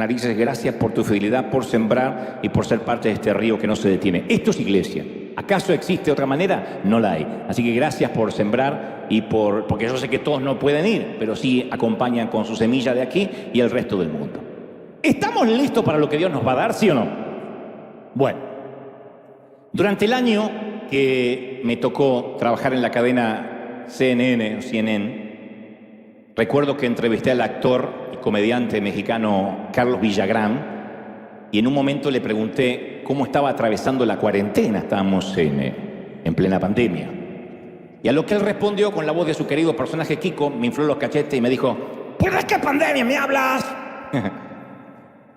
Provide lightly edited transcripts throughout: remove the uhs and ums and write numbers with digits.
narices, gracias por tu fidelidad, por sembrar y por ser parte de este río que no se detiene. Esto es iglesia. ¿Acaso existe otra manera? No la hay. Así que gracias por sembrar y porque yo sé que todos no pueden ir, pero sí acompañan con su semilla de aquí y el resto del mundo. ¿Estamos listos para lo que Dios nos va a dar, sí o no? Bueno, durante el año que me tocó trabajar en la cadena CNN o CNN, recuerdo que entrevisté al actor y comediante mexicano Carlos Villagrán y en un momento le pregunté cómo estaba atravesando la cuarentena. Estábamos en plena pandemia. Y a lo que él respondió con la voz de su querido personaje Kiko, me infló los cachetes y me dijo: ¿pues de qué pandemia me hablas?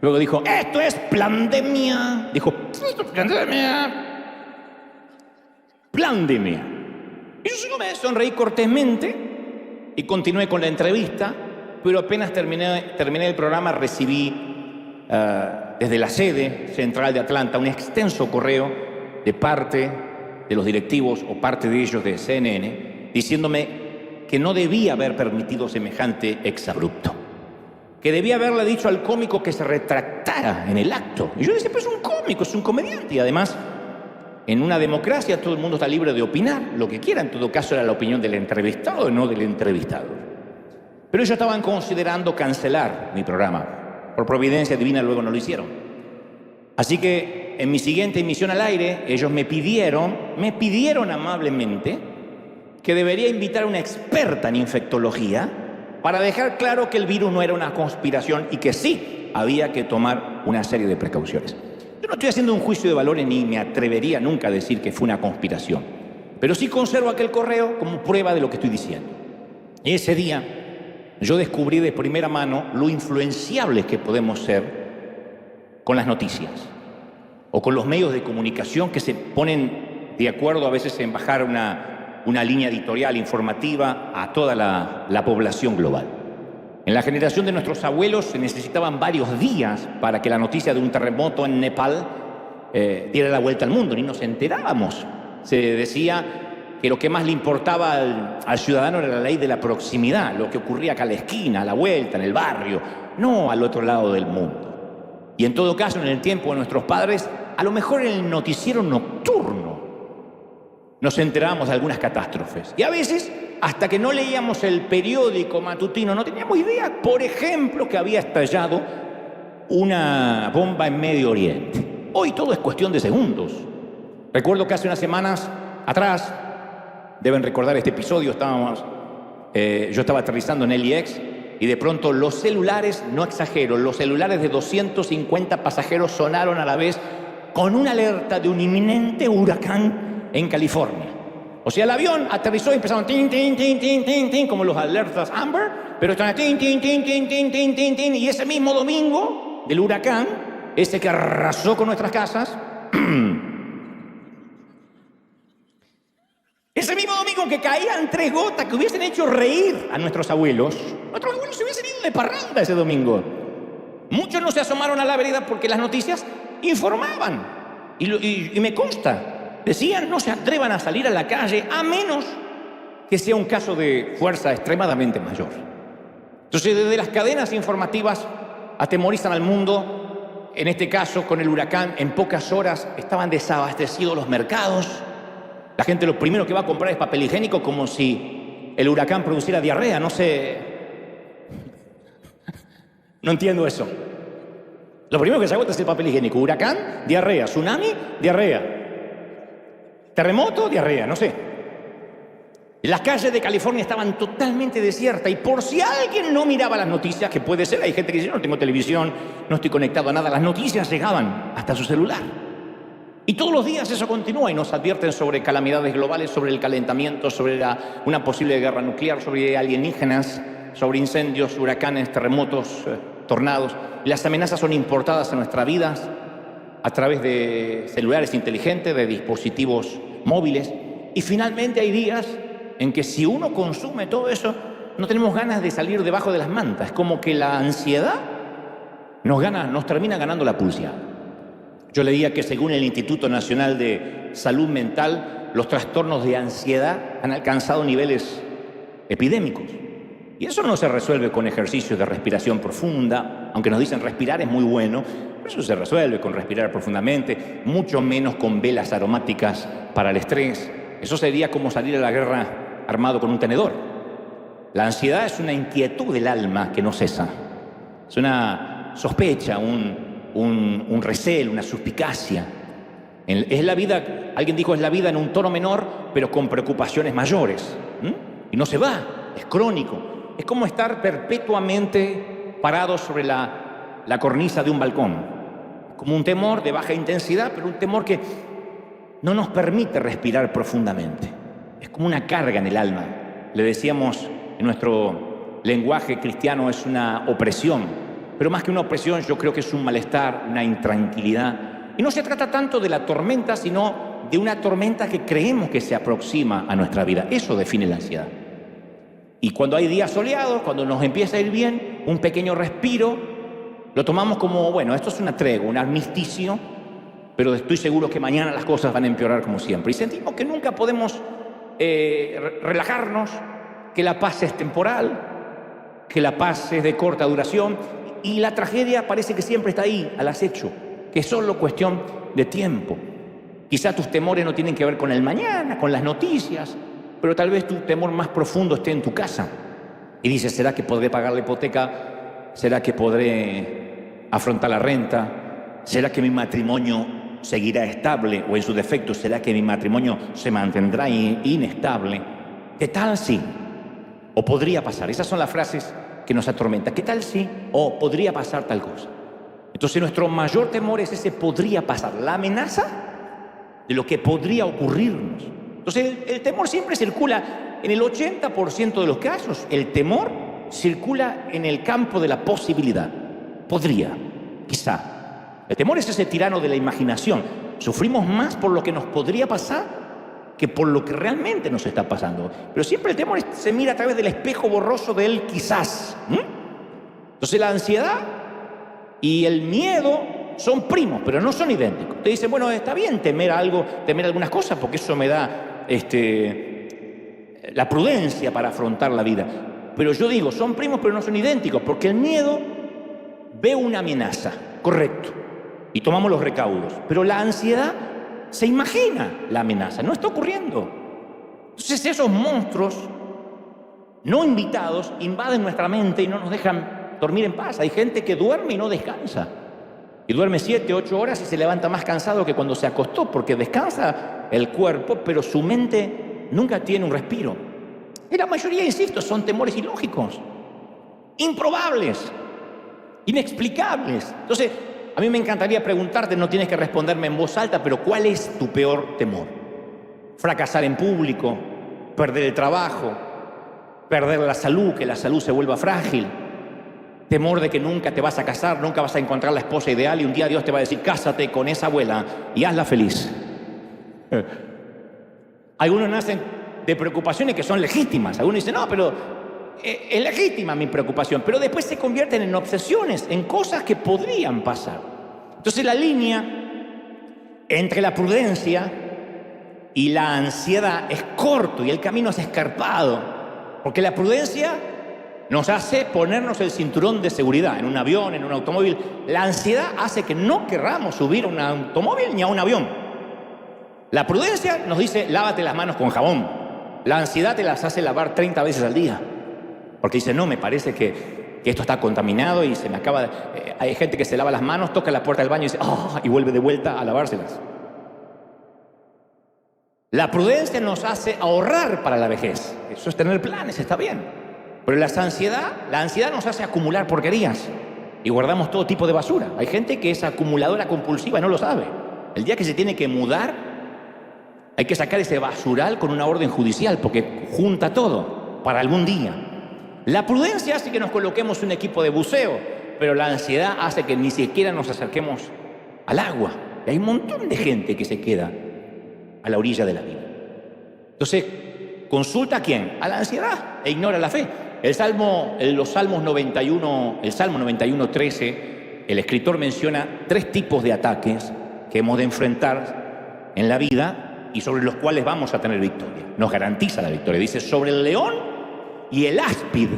Luego dijo: esto es plandemia. Dijo: esto es plandemia. Plandemia. Y yo solo me sonreí cortésmente y continué con la entrevista, pero apenas terminé el programa recibí desde la sede central de Atlanta un extenso correo de parte de los directivos o parte de ellos de CNN diciéndome que no debía haber permitido semejante exabrupto, que debía haberle dicho al cómico que se retractara en el acto. Y yo decía: pues es un cómico, es un comediante, y además en una democracia todo el mundo está libre de opinar lo que quiera. En todo caso era la opinión del entrevistado y no del entrevistado. Pero ellos estaban considerando cancelar mi programa. Por providencia divina luego no lo hicieron. Así que en mi siguiente emisión al aire ellos me pidieron amablemente que debería invitar a una experta en infectología para dejar claro que el virus no era una conspiración y que sí había que tomar una serie de precauciones. Yo no estoy haciendo un juicio de valores ni me atrevería nunca a decir que fue una conspiración, pero sí conservo aquel correo como prueba de lo que estoy diciendo. Ese día yo descubrí de primera mano lo influenciables que podemos ser con las noticias o con los medios de comunicación que se ponen de acuerdo a veces en bajar una línea editorial informativa a toda la población global. En la generación de nuestros abuelos se necesitaban varios días para que la noticia de un terremoto en Nepal diera la vuelta al mundo, ni nos enterábamos. Se decía que lo que más le importaba al ciudadano era la ley de la proximidad, lo que ocurría acá a la esquina, a la vuelta, en el barrio, no al otro lado del mundo. Y en todo caso, en el tiempo de nuestros padres, a lo mejor en el noticiero nocturno nos enterábamos de algunas catástrofes. Y a veces, hasta que no leíamos el periódico matutino, no teníamos idea, por ejemplo, que había estallado una bomba en Medio Oriente. Hoy todo es cuestión de segundos. Recuerdo que hace unas semanas atrás, deben recordar este episodio, yo estaba aterrizando en LAX y de pronto los celulares, no exagero, los celulares de 250 pasajeros sonaron a la vez con una alerta de un inminente huracán en California. O sea, el avión aterrizó y empezaron tin, tin, tin, tin, tin, tin, como los alertas Amber, pero estaban tin, tin, tin, tin, tin, tin, tin, tin, y ese mismo domingo del huracán, ese que arrasó con nuestras casas, ese mismo domingo que caían 3 gotas que hubiesen hecho reír a nuestros abuelos se hubiesen ido de parranda ese domingo. Muchos no se asomaron a la vereda porque las noticias informaban. Y me consta, decían: no se atrevan a salir a la calle a menos que sea un caso de fuerza extremadamente mayor. Entonces, desde las cadenas informativas atemorizan al mundo. En este caso, con el huracán, en pocas horas estaban desabastecidos los mercados. La gente lo primero que va a comprar es papel higiénico, como si el huracán produciera diarrea. No sé. No entiendo eso. Lo primero que se agota es el papel higiénico. Huracán, diarrea. Tsunami, diarrea. Terremoto, diarrea. No sé. Las calles de California estaban totalmente desiertas y por si alguien no miraba las noticias, que puede ser, hay gente que dice: no tengo televisión, no estoy conectado a nada. Las noticias llegaban hasta su celular. Y todos los días eso continúa y nos advierten sobre calamidades globales, sobre el calentamiento, sobre una posible guerra nuclear, sobre alienígenas, sobre incendios, huracanes, terremotos, tornados. Las amenazas son importadas a nuestras vidas a través de celulares inteligentes, de dispositivos móviles. Y finalmente hay días en que si uno consume todo eso, no tenemos ganas de salir debajo de las mantas. Es como que la ansiedad nos termina ganando la pulseada. Yo leía que según el Instituto Nacional de Salud Mental, los trastornos de ansiedad han alcanzado niveles epidémicos. Y eso no se resuelve con ejercicios de respiración profunda, aunque nos dicen respirar es muy bueno, pero eso se resuelve con respirar profundamente, mucho menos con velas aromáticas para el estrés. Eso sería como salir a la guerra armado con un tenedor. La ansiedad es una inquietud del alma que no cesa. Es una sospecha, un recelo, una suspicacia. Es la vida, alguien dijo, es la vida en un tono menor, pero con preocupaciones mayores. Y no se va, es crónico. Es como estar perpetuamente parado sobre la cornisa de un balcón. Como un temor de baja intensidad, pero un temor que no nos permite respirar profundamente. Es como una carga en el alma. Le decíamos, en nuestro lenguaje cristiano, es una opresión. Pero más que una opresión, yo creo que es un malestar, una intranquilidad. Y no se trata tanto de la tormenta, sino de una tormenta que creemos que se aproxima a nuestra vida. Eso define la ansiedad. Y cuando hay días soleados, cuando nos empieza a ir bien, un pequeño respiro, lo tomamos como, bueno, esto es una tregua, un armisticio, pero estoy seguro que mañana las cosas van a empeorar como siempre. Y sentimos que nunca podemos relajarnos, que la paz es temporal, que la paz es de corta duración, y la tragedia parece que siempre está ahí, al acecho, que es solo cuestión de tiempo. Quizá tus temores no tienen que ver con el mañana, con las noticias, pero tal vez tu temor más profundo esté en tu casa. Y dices, ¿será que podré pagar la hipoteca? ¿Será que podré afrontar la renta? ¿Será que mi matrimonio seguirá estable? O en su defecto, ¿será que mi matrimonio se mantendrá inestable? ¿Qué tal si? O podría pasar. Esas son las frases que nos atormentan. ¿Qué tal si? O podría pasar tal cosa. Entonces nuestro mayor temor es ese podría pasar, la amenaza de lo que podría ocurrirnos. Entonces el temor siempre circula, en el 80% de los casos, el temor circula en el campo de la posibilidad. Podría, quizá. El temor es ese tirano de la imaginación. Sufrimos más por lo que nos podría pasar que por lo que realmente nos está pasando. Pero siempre el temor se mira a través del espejo borroso del quizás. Entonces la ansiedad y el miedo son primos, pero no son idénticos. Te dicen, bueno, está bien temer algo, temer algunas cosas, porque eso me da la prudencia para afrontar la vida. Pero yo digo, son primos, pero no son idénticos, porque el miedo ve una amenaza, correcto, y tomamos los recaudos. Pero la ansiedad se imagina la amenaza, no está ocurriendo. Entonces esos monstruos no invitados invaden nuestra mente y no nos dejan dormir en paz. Hay gente que duerme y no descansa. Y duerme 7, 8 horas y se levanta más cansado que cuando se acostó, porque descansa el cuerpo, pero su mente nunca tiene un respiro. Y la mayoría, insisto, son temores ilógicos, improbables, inexplicables. Entonces, a mí me encantaría preguntarte, no tienes que responderme en voz alta, pero ¿cuál es tu peor temor? Fracasar en público, perder el trabajo, perder la salud, que la salud se vuelva frágil, temor de que nunca te vas a casar, nunca vas a encontrar la esposa ideal y un día Dios te va a decir, cásate con esa abuela y hazla feliz. Algunos nacen de preocupaciones que son legítimas. Algunos dicen, no, pero es legítima mi preocupación, pero después se convierten en obsesiones, en cosas que podrían pasar. Entonces la línea entre la prudencia y la ansiedad es corto y el camino es escarpado, porque la prudencia nos hace ponernos el cinturón de seguridad en un avión, en un automóvil. La ansiedad hace que no querramos subir a un automóvil ni a un avión. La prudencia nos dice, lávate las manos con jabón. La ansiedad te las hace lavar 30 veces al día. Porque dice, no, me parece que esto está contaminado y se me acaba... hay gente que se lava las manos, toca la puerta del baño y dice, ¡oh! Y vuelve de vuelta a lavárselas. La prudencia nos hace ahorrar para la vejez. Eso es tener planes, está bien. Pero la ansiedad nos hace acumular porquerías y guardamos todo tipo de basura. Hay gente que es acumuladora compulsiva y no lo sabe. El día que se tiene que mudar, hay que sacar ese basural con una orden judicial porque junta todo para algún día. La prudencia hace que nos coloquemos un equipo de buceo, pero la ansiedad hace que ni siquiera nos acerquemos al agua. Y hay un montón de gente que se queda a la orilla de la vida. Entonces, ¿consulta a quién? A la ansiedad e ignora la fe. El Salmo 91:13, el escritor menciona 3 tipos de ataques que hemos de enfrentar en la vida y sobre los cuales vamos a tener victoria. Nos garantiza la victoria. Dice, sobre el león y el áspid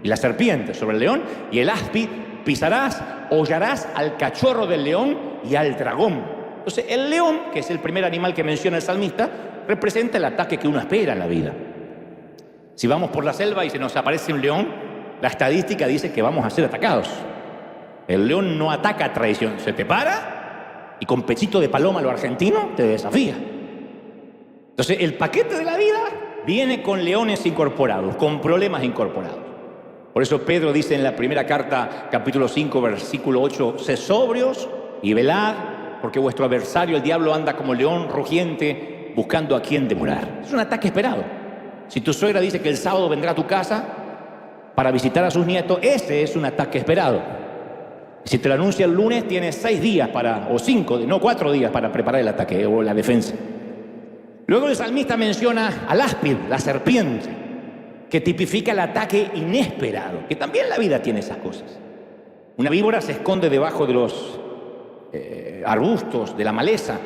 y la serpiente sobre el león y el áspid, pisarás, hollarás al cachorro del león y al dragón. Entonces, el león, que es el primer animal que menciona el salmista, representa el ataque que uno espera en la vida. Si vamos por la selva y se nos aparece un león, la estadística dice que vamos a ser atacados. El león no ataca a traición, se te para y con pechito de paloma lo argentino te desafía. Entonces, el paquete de la vida viene con leones incorporados, con problemas incorporados. Por eso Pedro dice en la primera carta, capítulo 5, versículo 8, sed sobrios y velad, porque vuestro adversario, el diablo, anda como león rugiente, buscando a quien devorar. Es un ataque esperado. Si tu suegra dice que el sábado vendrá a tu casa para visitar a sus nietos, ese es un ataque esperado. Si te lo anuncia el lunes, tienes 6 días o 5, no 4 días para preparar el ataque o la defensa. Luego el salmista menciona al áspid, la serpiente, que tipifica el ataque inesperado, que también la vida tiene esas cosas. Una víbora se esconde debajo de los arbustos, de la maleza,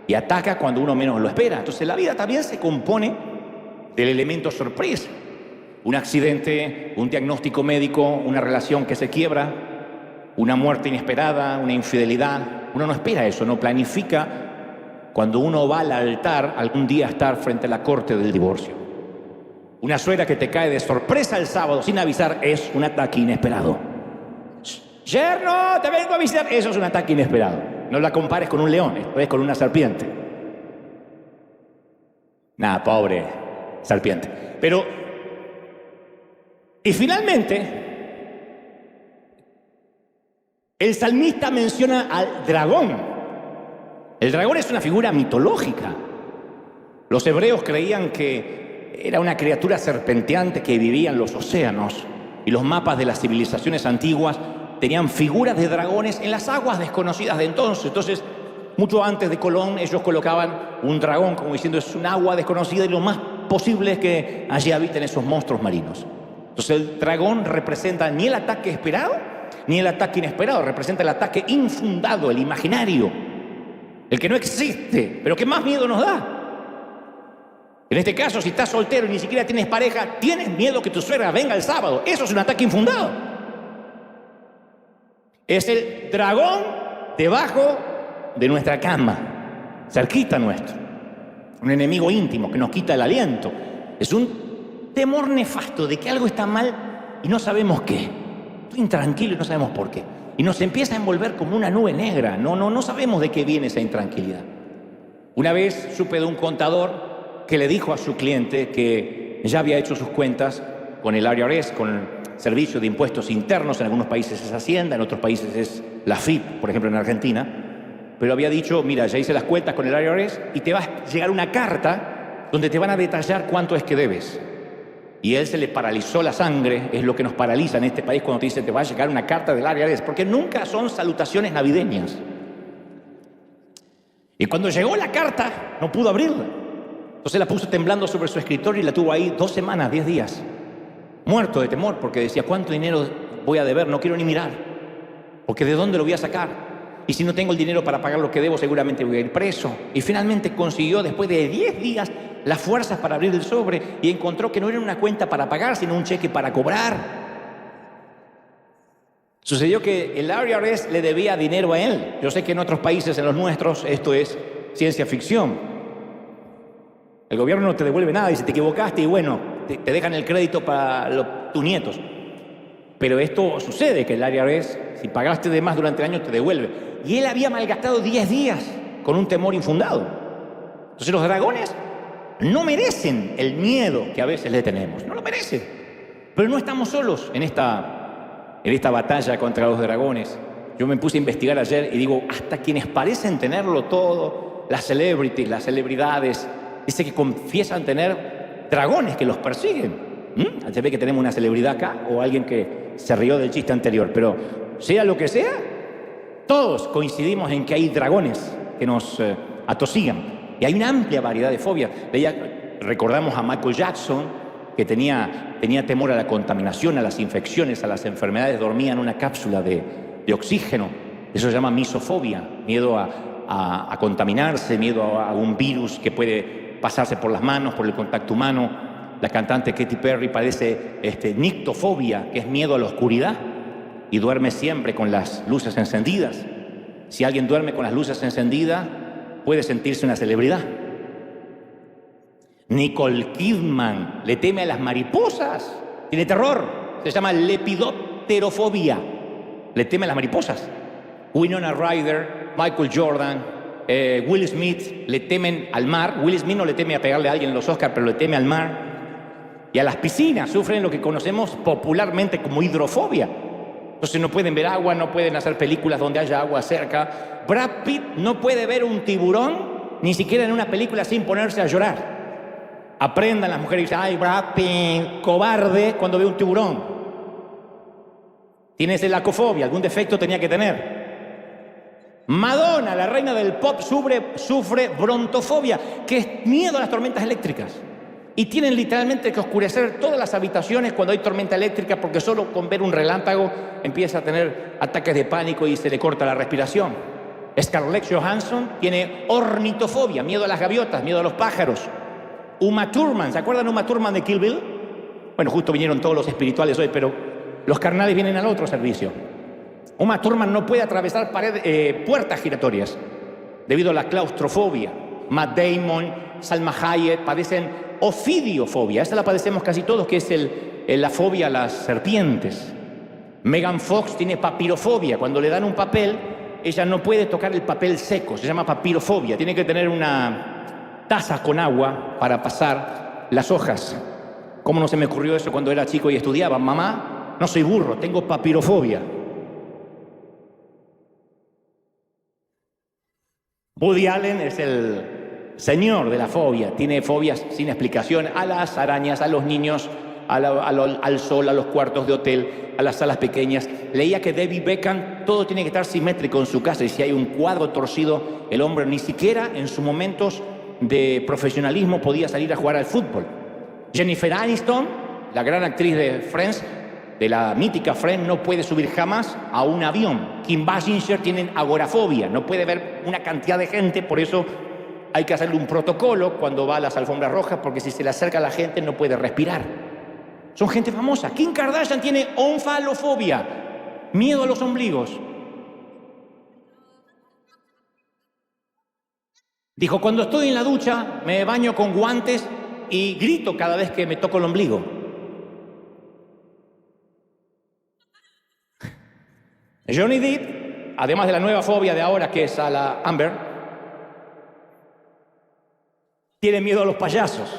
y ataca cuando uno menos lo espera. Entonces la vida también se compone del elemento sorpresa. Un accidente, un diagnóstico médico, una relación que se quiebra, una muerte inesperada, una infidelidad. Uno no espera eso, no planifica cuando uno va al altar algún día estar frente a la corte del divorcio. Una suegra que te cae de sorpresa el sábado sin avisar es un ataque inesperado. Yerno, te vengo a visitar. Eso es un ataque inesperado. No la compares con un león, esto es con una serpiente. Nada, pobre serpiente. Pero, y finalmente, el salmista menciona al dragón. El dragón es una figura mitológica. Los hebreos creían que era una criatura serpenteante que vivía en los océanos, y los mapas de las civilizaciones antiguas tenían figuras de dragones en las aguas desconocidas de entonces. Entonces, mucho antes de Colón, ellos colocaban un dragón como diciendo es un agua desconocida y lo más posible es que allí habiten esos monstruos marinos. Entonces el dragón representa ni el ataque esperado ni el ataque inesperado, representa el ataque infundado, el imaginario, el que no existe, pero que más miedo nos da. En este caso, si estás soltero y ni siquiera tienes pareja, tienes miedo que tu suegra venga el sábado. Eso es un ataque infundado. Es el dragón debajo de nuestra cama, cerquita nuestro. Un enemigo íntimo que nos quita el aliento. Es un temor nefasto de que algo está mal y no sabemos qué. Estoy intranquilo y no sabemos por qué. Y nos empieza a envolver como una nube negra. No sabemos de qué viene esa intranquilidad. Una vez supe de un contador que le dijo a su cliente que ya había hecho sus cuentas con el IRS, con el Servicio de Impuestos Internos. En algunos países es Hacienda, en otros países es la FIP, por ejemplo en Argentina. Pero había dicho, mira, ya hice las cuentas con el IRS y te va a llegar una carta donde te van a detallar cuánto es que debes. Y a él se le paralizó la sangre, es lo que nos paraliza en este país cuando te dice te va a llegar una carta del IRS, porque nunca son salutaciones navideñas. Y cuando llegó la carta, no pudo abrirla. Entonces la puso temblando sobre su escritorio y la tuvo ahí 2 semanas, 10 días. Muerto de temor porque decía, ¿cuánto dinero voy a deber? No quiero ni mirar. Porque ¿de dónde lo voy a sacar? Y si no tengo el dinero para pagar lo que debo, seguramente voy a ir preso. Y finalmente consiguió, después de 10 días, las fuerzas para abrir el sobre y encontró que no era una cuenta para pagar, sino un cheque para cobrar. Sucedió que el IRS le debía dinero a él. Yo sé que en otros países, en los nuestros, esto es ciencia ficción. El gobierno no te devuelve nada y si te equivocaste y bueno, te dejan el crédito para tus nietos. Pero esto sucede, que el IRS, si pagaste de más durante el año, te devuelve. Y él había malgastado 10 días con un temor infundado. Entonces los dragones no merecen el miedo que a veces le tenemos. No lo merecen. Pero no estamos solos en esta batalla contra los dragones. Yo me puse a investigar ayer y digo, hasta quienes parecen tenerlo todo, las celebrities, las celebridades, dice que confiesan tener dragones que los persiguen. Se ve que tenemos una celebridad acá o alguien que se rió del chiste anterior, pero sea lo que sea, todos coincidimos en que hay dragones que nos atosigan. Y hay una amplia variedad de fobias. Recordamos a Michael Jackson, que tenía temor a la contaminación, a las infecciones, a las enfermedades, dormía en una cápsula de oxígeno. Eso se llama misofobia, miedo a contaminarse, miedo a un virus que puede pasarse por las manos, por el contacto humano. La cantante Katy Perry padece nictofobia, que es miedo a la oscuridad, y duerme siempre con las luces encendidas. Si alguien duerme con las luces encendidas, puede sentirse una celebridad. Nicole Kidman le teme a las mariposas, tiene terror, se llama lepidopterofobia, le teme a las mariposas. Winona Ryder, Michael Jordan, Will Smith le temen al mar. Will Smith no le teme a pegarle a alguien en los Oscars, pero le teme al mar. Y a las piscinas, sufren lo que conocemos popularmente como hidrofobia. Entonces no pueden ver agua, no pueden hacer películas donde haya agua cerca. Brad Pitt no puede ver un tiburón, ni siquiera en una película, sin ponerse a llorar. Aprendan las mujeres y dicen, ay, Brad Pitt, cobarde, cuando ve un tiburón. Tienes lacofobia, algún defecto tenía que tener. Madonna, la reina del pop, sufre brontofobia, que es miedo a las tormentas eléctricas. Y tienen literalmente que oscurecer todas las habitaciones cuando hay tormenta eléctrica, porque solo con ver un relámpago empieza a tener ataques de pánico y se le corta la respiración. Scarlett Johansson tiene ornitofobia, miedo a las gaviotas, miedo a los pájaros. Uma Thurman, ¿se acuerdan de Uma Thurman de Kill Bill? Bueno, justo vinieron todos los espirituales hoy, pero los carnales vienen al otro servicio. Uma Thurman no puede atravesar puertas giratorias debido a la claustrofobia. Matt Damon, Salma Hayek padecen ofidiofobia. Esta la padecemos casi todos, que es la fobia a las serpientes. Megan Fox tiene papirofobia. Cuando le dan un papel, ella no puede tocar el papel seco. Se llama papirofobia. Tiene que tener una taza con agua para pasar las hojas. ¿Cómo no se me ocurrió eso cuando era chico y estudiaba? Mamá, no soy burro, tengo papirofobia. Woody Allen es el señor de la fobia. Tiene fobias sin explicación a las arañas, a los niños, al sol, a los cuartos de hotel, a las salas pequeñas. Leía que David Beckham, todo tiene que estar simétrico en su casa, y si hay un cuadro torcido, el hombre ni siquiera en sus momentos de profesionalismo podía salir a jugar al fútbol. Jennifer Aniston, la gran actriz de Friends, de la mítica Friends, no puede subir jamás a un avión. Kim Basinger tiene agorafobia, no puede ver una cantidad de gente, por eso hay que hacerle un protocolo cuando va a las alfombras rojas, porque si se le acerca a la gente no puede respirar. Son gente famosa. Kim Kardashian tiene onfalofobia, miedo a los ombligos. Dijo, cuando estoy en la ducha me baño con guantes y grito cada vez que me toco el ombligo. Johnny Depp, además de la nueva fobia de ahora, que es a la Amber, tiene miedo a los payasos.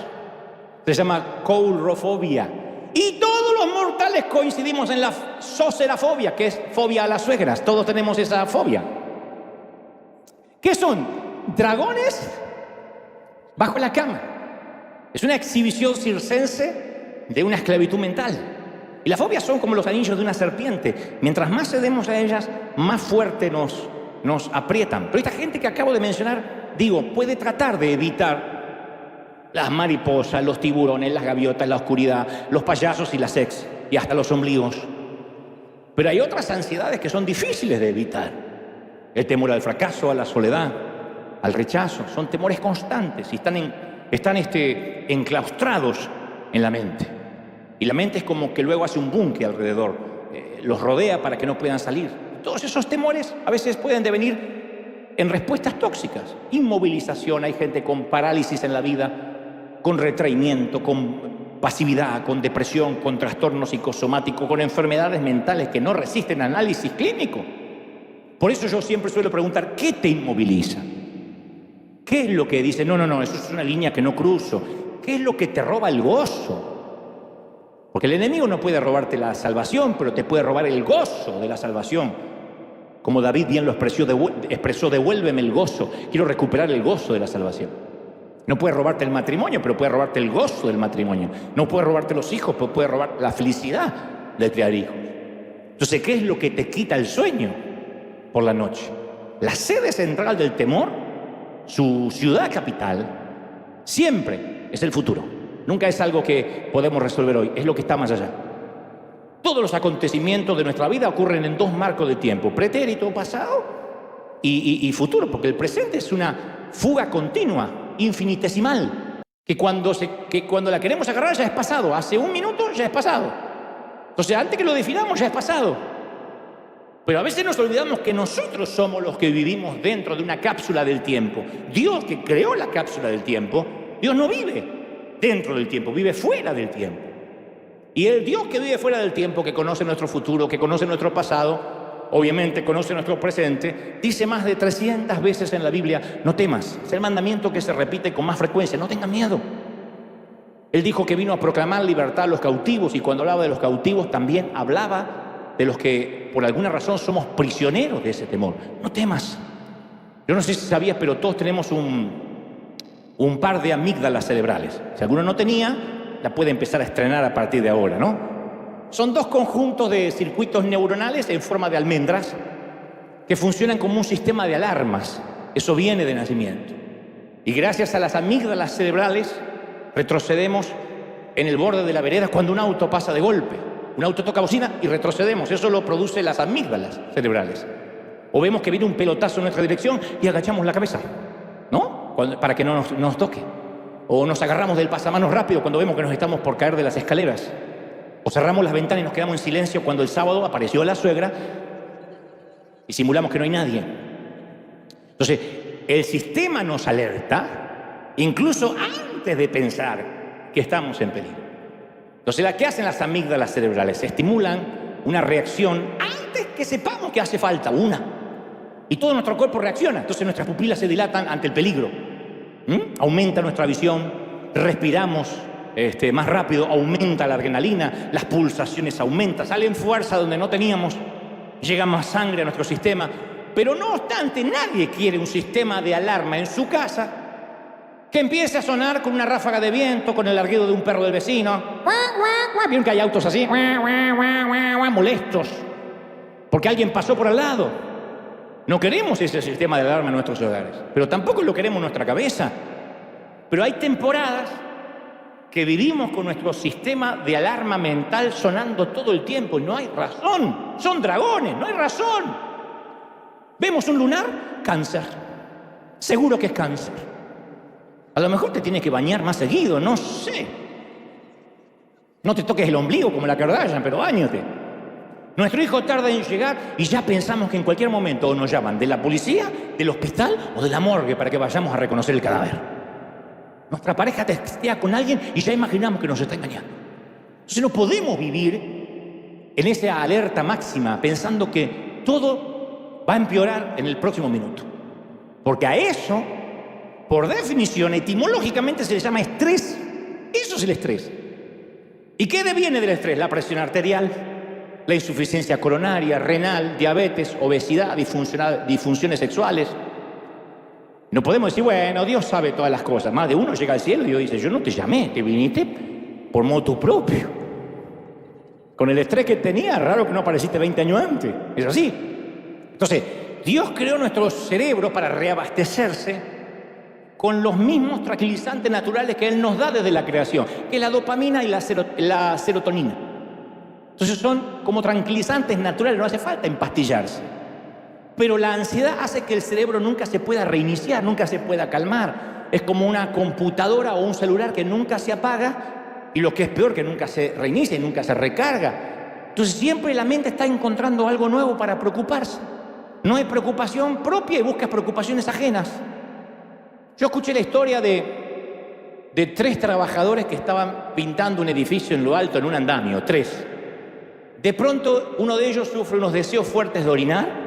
Se llama coulrofobia. Y todos los mortales coincidimos en la socerafobia, que es fobia a las suegras. Todos tenemos esa fobia. ¿Qué son? Dragones bajo la cama. Es una exhibición circense de una esclavitud mental. Y las fobias son como los anillos de una serpiente. Mientras más cedemos a ellas, más fuerte nos aprietan. Pero esta gente que acabo de mencionar, puede tratar de evitar las mariposas, los tiburones, las gaviotas, la oscuridad, los payasos y las ex, y hasta los ombligos. Pero hay otras ansiedades que son difíciles de evitar. El temor al fracaso, a la soledad, al rechazo. Son temores constantes y están enclaustrados en la mente. Y la mente es como que luego hace un búnker alrededor, los rodea para que no puedan salir. Todos esos temores a veces pueden devenir en respuestas tóxicas. Inmovilización, hay gente con parálisis en la vida, con retraimiento, con pasividad, con depresión, con trastorno psicosomático, con enfermedades mentales que no resisten análisis clínico. Por eso yo siempre suelo preguntar, ¿qué te inmoviliza? ¿Qué es lo que dice, no, eso es una línea que no cruzo? ¿Qué es lo que te roba el gozo? Porque el enemigo no puede robarte la salvación, pero te puede robar el gozo de la salvación. Como David bien lo expresó, devuélveme el gozo. Quiero recuperar el gozo de la salvación. No puede robarte el matrimonio, pero puede robarte el gozo del matrimonio. No puede robarte los hijos, pero puede robar la felicidad de criar hijos. Entonces, ¿qué es lo que te quita el sueño por la noche? La sede central del temor, su ciudad capital, siempre es el futuro. Nunca es algo que podemos resolver hoy, es lo que está más allá. Todos los acontecimientos de nuestra vida ocurren en dos marcos de tiempo, pretérito, pasado y futuro, porque el presente es una fuga continua, infinitesimal. que cuando la queremos agarrar ya es pasado. Hace un minuto ya es pasado. Entonces, antes que lo definamos ya es pasado. Pero a veces nos olvidamos que nosotros somos los que vivimos dentro de una cápsula del tiempo. Dios, que creó la cápsula del tiempo, Dios no vive dentro del tiempo, vive fuera del tiempo. Y el Dios que vive fuera del tiempo, que conoce nuestro futuro, que conoce nuestro pasado, obviamente conoce nuestro presente, dice más de 300 veces en la Biblia: no temas. Es el mandamiento que se repite con más frecuencia: no tengan miedo. Él dijo que vino a proclamar libertad a los cautivos, y cuando hablaba de los cautivos también hablaba de los que por alguna razón somos prisioneros de ese temor. No temas. Yo no sé si sabías, pero todos tenemos un par de amígdalas cerebrales. Si alguno no tenía, la puede empezar a estrenar a partir de ahora, ¿no? Son dos conjuntos de circuitos neuronales en forma de almendras que funcionan como un sistema de alarmas. Eso viene de nacimiento. Y gracias a las amígdalas cerebrales retrocedemos en el borde de la vereda cuando un auto pasa de golpe. Un auto toca bocina y retrocedemos. Eso lo produce las amígdalas cerebrales. O vemos que viene un pelotazo en nuestra dirección y agachamos la cabeza, ¿no? Para que no nos toque. O nos agarramos del pasamanos rápido cuando vemos que nos estamos por caer de las escaleras. O cerramos las ventanas y nos quedamos en silencio cuando el sábado apareció la suegra y simulamos que no hay nadie. Entonces, el sistema nos alerta incluso antes de pensar que estamos en peligro. Entonces, ¿qué hacen las amígdalas cerebrales? Estimulan una reacción antes que sepamos que hace falta una. Y todo nuestro cuerpo reacciona. Entonces nuestras pupilas se dilatan ante el peligro. Aumenta nuestra visión, respiramos más rápido, aumenta la adrenalina, las pulsaciones aumentan, salen fuerza donde no teníamos, llega más sangre a nuestro sistema. Pero no obstante, nadie quiere un sistema de alarma en su casa que empiece a sonar con una ráfaga de viento, con el larguido de un perro del vecino. Vieron que hay autos así, molestos, porque alguien pasó por al lado. No queremos ese sistema de alarma en nuestros hogares, pero tampoco lo queremos en nuestra cabeza. Pero hay temporadas que vivimos con nuestro sistema de alarma mental sonando todo el tiempo y no hay razón. Son dragones, no hay razón. Vemos un lunar, cáncer. Seguro que es cáncer. A lo mejor te tienes que bañar más seguido, no sé. No te toques el ombligo como la Kardashian, pero báñate. Nuestro hijo tarda en llegar y ya pensamos que en cualquier momento o nos llaman de la policía, del hospital o de la morgue para que vayamos a reconocer el cadáver. Nuestra pareja textea con alguien y ya imaginamos que nos está engañando. Entonces no podemos vivir en esa alerta máxima pensando que todo va a empeorar en el próximo minuto. Porque a eso, por definición, etimológicamente se le llama estrés. Eso es el estrés. ¿Y qué deviene del estrés? La presión arterial, la insuficiencia coronaria, renal, diabetes, obesidad, disfunciones sexuales. No podemos decir, bueno, Dios sabe todas las cosas. Más de uno llega al cielo y Dios dice, yo no te llamé, te viniste por motu propio. Con el estrés que tenía, raro que no apareciste 20 años antes. Es así. Entonces, Dios creó nuestro cerebro para reabastecerse con los mismos tranquilizantes naturales que Él nos da desde la creación, que es la dopamina y la serotonina. Entonces son como tranquilizantes naturales, no hace falta empastillarse. Pero la ansiedad hace que el cerebro nunca se pueda reiniciar, nunca se pueda calmar. Es como una computadora o un celular que nunca se apaga y lo que es peor, que nunca se reinicia y nunca se recarga. Entonces siempre la mente está encontrando algo nuevo para preocuparse. No hay preocupación propia y buscas preocupaciones ajenas. Yo escuché la historia de 3 trabajadores que estaban pintando un edificio en lo alto, en un andamio, 3. De pronto, uno de ellos sufre unos deseos fuertes de orinar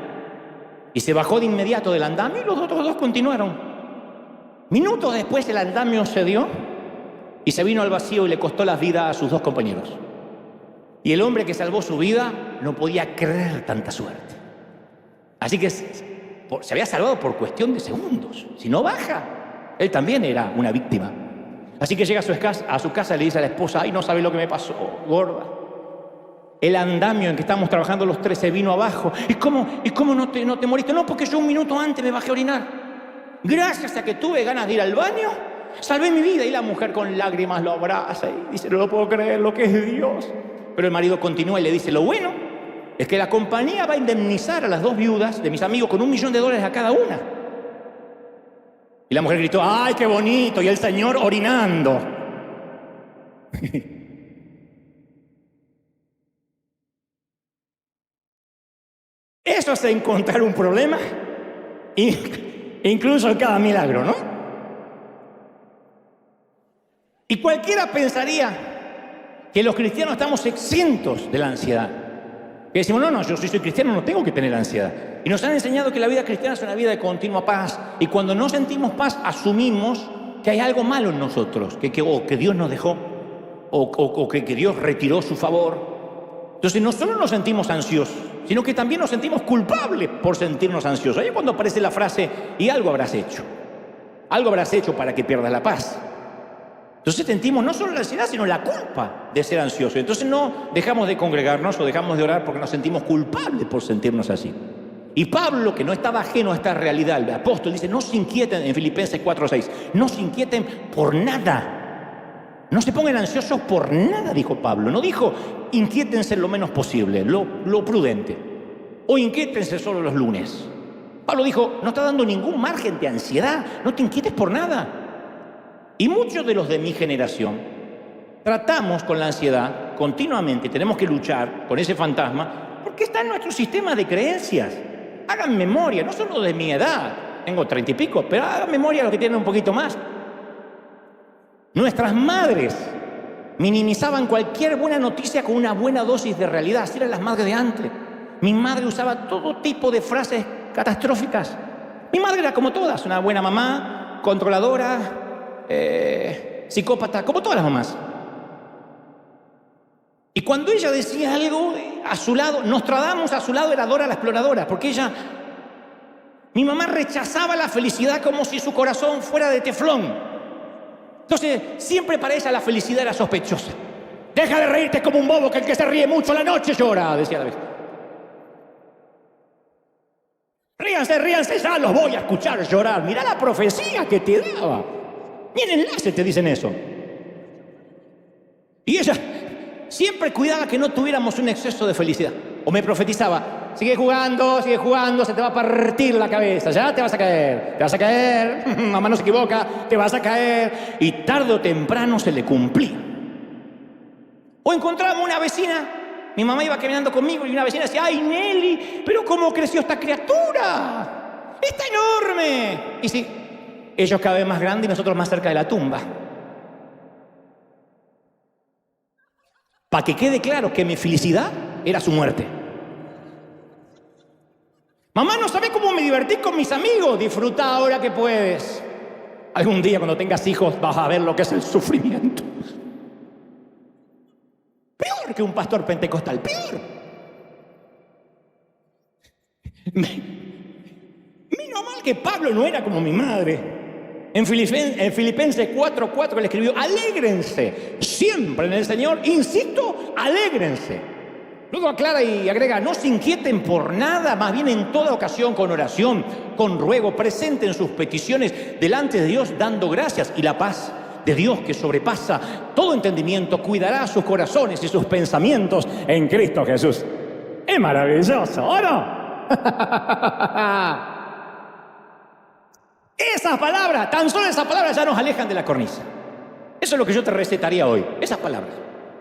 y se bajó de inmediato del andamio y los otros 2 continuaron. Minutos después, el andamio cedió y se vino al vacío y le costó la vida a sus 2 compañeros. Y el hombre que salvó su vida no podía creer tanta suerte. Así que se había salvado por cuestión de segundos. Si no baja, él también era una víctima. Así que llega a su casa y le dice a la esposa, ay, no sabe lo que me pasó, gorda. El andamio en que estábamos trabajando los 3 se vino abajo. ¿Y cómo no te moriste? No, porque yo un minuto antes me bajé a orinar. Gracias a que tuve ganas de ir al baño, salvé mi vida. Y la mujer con lágrimas lo abraza y dice, no lo puedo creer, lo que es Dios. Pero el marido continúa y le dice, lo bueno es que la compañía va a indemnizar a las 2 viudas de mis amigos con $1 millón a cada una. Y la mujer gritó, ¡ay, qué bonito! Y el Señor orinando. Eso es encontrar un problema, incluso en cada milagro, ¿no? Y cualquiera pensaría que los cristianos estamos exentos de la ansiedad. Que decimos, no, yo si soy cristiano no tengo que tener ansiedad. Y nos han enseñado que la vida cristiana es una vida de continua paz. Y cuando no sentimos paz, asumimos que hay algo malo en nosotros, que Dios nos dejó, o que Dios retiró su favor. Entonces no solo nos sentimos ansiosos, sino que también nos sentimos culpables por sentirnos ansiosos. Ahí es cuando aparece la frase, y algo habrás hecho. Algo habrás hecho para que pierdas la paz. Entonces sentimos no solo la ansiedad, sino la culpa de ser ansiosos. Entonces no dejamos de congregarnos o dejamos de orar porque nos sentimos culpables por sentirnos así. Y Pablo, que no estaba ajeno a esta realidad, el apóstol dice, no se inquieten, en Filipenses 4:6, no se inquieten por nada. No se pongan ansiosos por nada, dijo Pablo. No dijo, inquiétense lo menos posible, lo prudente. O inquiétense solo los lunes. Pablo dijo, no está dando ningún margen de ansiedad, no te inquietes por nada. Y muchos de los de mi generación tratamos con la ansiedad continuamente, tenemos que luchar con ese fantasma, porque está en nuestro sistema de creencias. Hagan memoria, no solo de mi edad, tengo 30 y pico, pero hagan memoria a los que tienen un poquito más. Nuestras madres minimizaban cualquier buena noticia con una buena dosis de realidad, así eran las madres de antes. Mi madre usaba todo tipo de frases catastróficas. Mi madre era como todas, una buena mamá, controladora, psicópata, como todas las mamás. Y cuando ella decía algo, a su lado, Nostradamus a su lado era Dora la exploradora, porque mi mamá rechazaba la felicidad como si su corazón fuera de teflón. Entonces, siempre para ella la felicidad era sospechosa. Deja de reírte como un bobo, que el que se ríe mucho a la noche llora, decía la vez. Ríanse, ya los voy a escuchar llorar. Mirá la profecía que te daba. Ni en enlace te dicen eso. Y ella siempre cuidaba que no tuviéramos un exceso de felicidad. O me profetizaba, sigue jugando, se te va a partir la cabeza, ya te vas a caer, mamá no se equivoca, te vas a caer. Y tarde o temprano se le cumplía. O encontramos una vecina, mi mamá iba caminando conmigo y una vecina decía, ¡ay, Nelly! ¿Pero cómo creció esta criatura? ¡Está enorme! Y sí, ellos cada vez más grandes y nosotros más cerca de la tumba. Para que quede claro que mi felicidad era su muerte. Mamá, no sabes cómo me divertí con mis amigos. Disfruta ahora que puedes. Algún día cuando tengas hijos vas a ver lo que es el sufrimiento. Peor que un pastor pentecostal, peor. Menos mal que Pablo no era como mi madre. En Filipenses 4:4 él escribió, alégrense siempre en el Señor, insisto, alégrense. Luego aclara y agrega, no se inquieten por nada, más bien en toda ocasión con oración, con ruego, presenten sus peticiones delante de Dios dando gracias, y la paz de Dios que sobrepasa todo entendimiento cuidará sus corazones y sus pensamientos en Cristo Jesús. Es maravilloso, ¿o no? Esas palabras, tan solo esas palabras ya nos alejan de la cornisa. Eso es lo que yo te recetaría hoy. Esas palabras,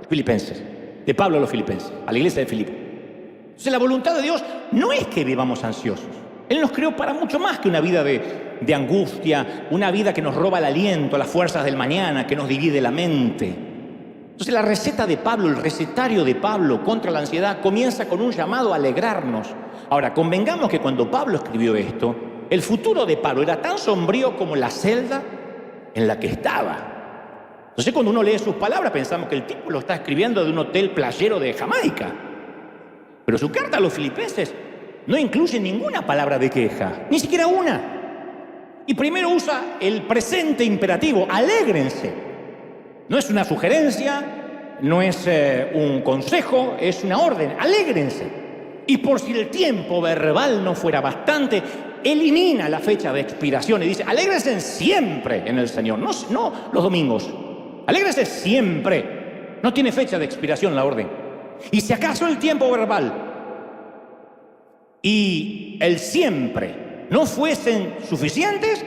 Filipenses, de Pablo a los Filipenses, a la iglesia de Filipo. Entonces la voluntad de Dios no es que vivamos ansiosos. Él nos creó para mucho más que una vida de angustia, una vida que nos roba el aliento, las fuerzas del mañana, que nos divide la mente. Entonces la receta de Pablo, el recetario de Pablo contra la ansiedad comienza con un llamado a alegrarnos. Ahora, convengamos que cuando Pablo escribió esto, el futuro de Pablo era tan sombrío como la celda en la que estaba. Entonces cuando uno lee sus palabras pensamos que el tipo lo está escribiendo de un hotel playero de Jamaica. Pero su carta a los filipenses no incluye ninguna palabra de queja, ni siquiera una. Y primero usa el presente imperativo, alégrense. No es una sugerencia, no es un consejo, es una orden, alégrense. Y por si el tiempo verbal no fuera bastante, elimina la fecha de expiración y dice, alégrense siempre en el Señor, no los domingos, alégrense siempre. No tiene fecha de expiración la orden. Y si acaso el tiempo verbal y el siempre no fuesen suficientes,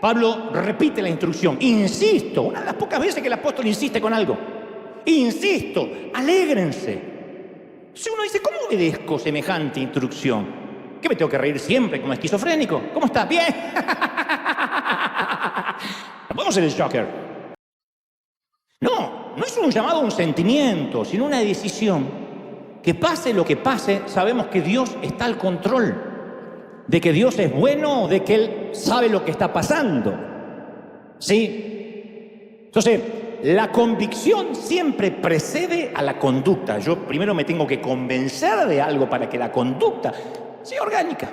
Pablo repite la instrucción. Insisto, una de las pocas veces que el apóstol insiste con algo. Insisto, alégrense. Si uno dice, ¿cómo obedezco semejante instrucción? ¿Qué me tengo que reír siempre como esquizofrénico? ¿Cómo está? ¿Bien? No podemos ser el Joker. No es un llamado a un sentimiento, sino una decisión. Que pase lo que pase, sabemos que Dios está al control. De que Dios es bueno, de que Él sabe lo que está pasando. ¿Sí? Entonces, la convicción siempre precede a la conducta. Yo primero me tengo que convencer de algo para que la conducta sea orgánica.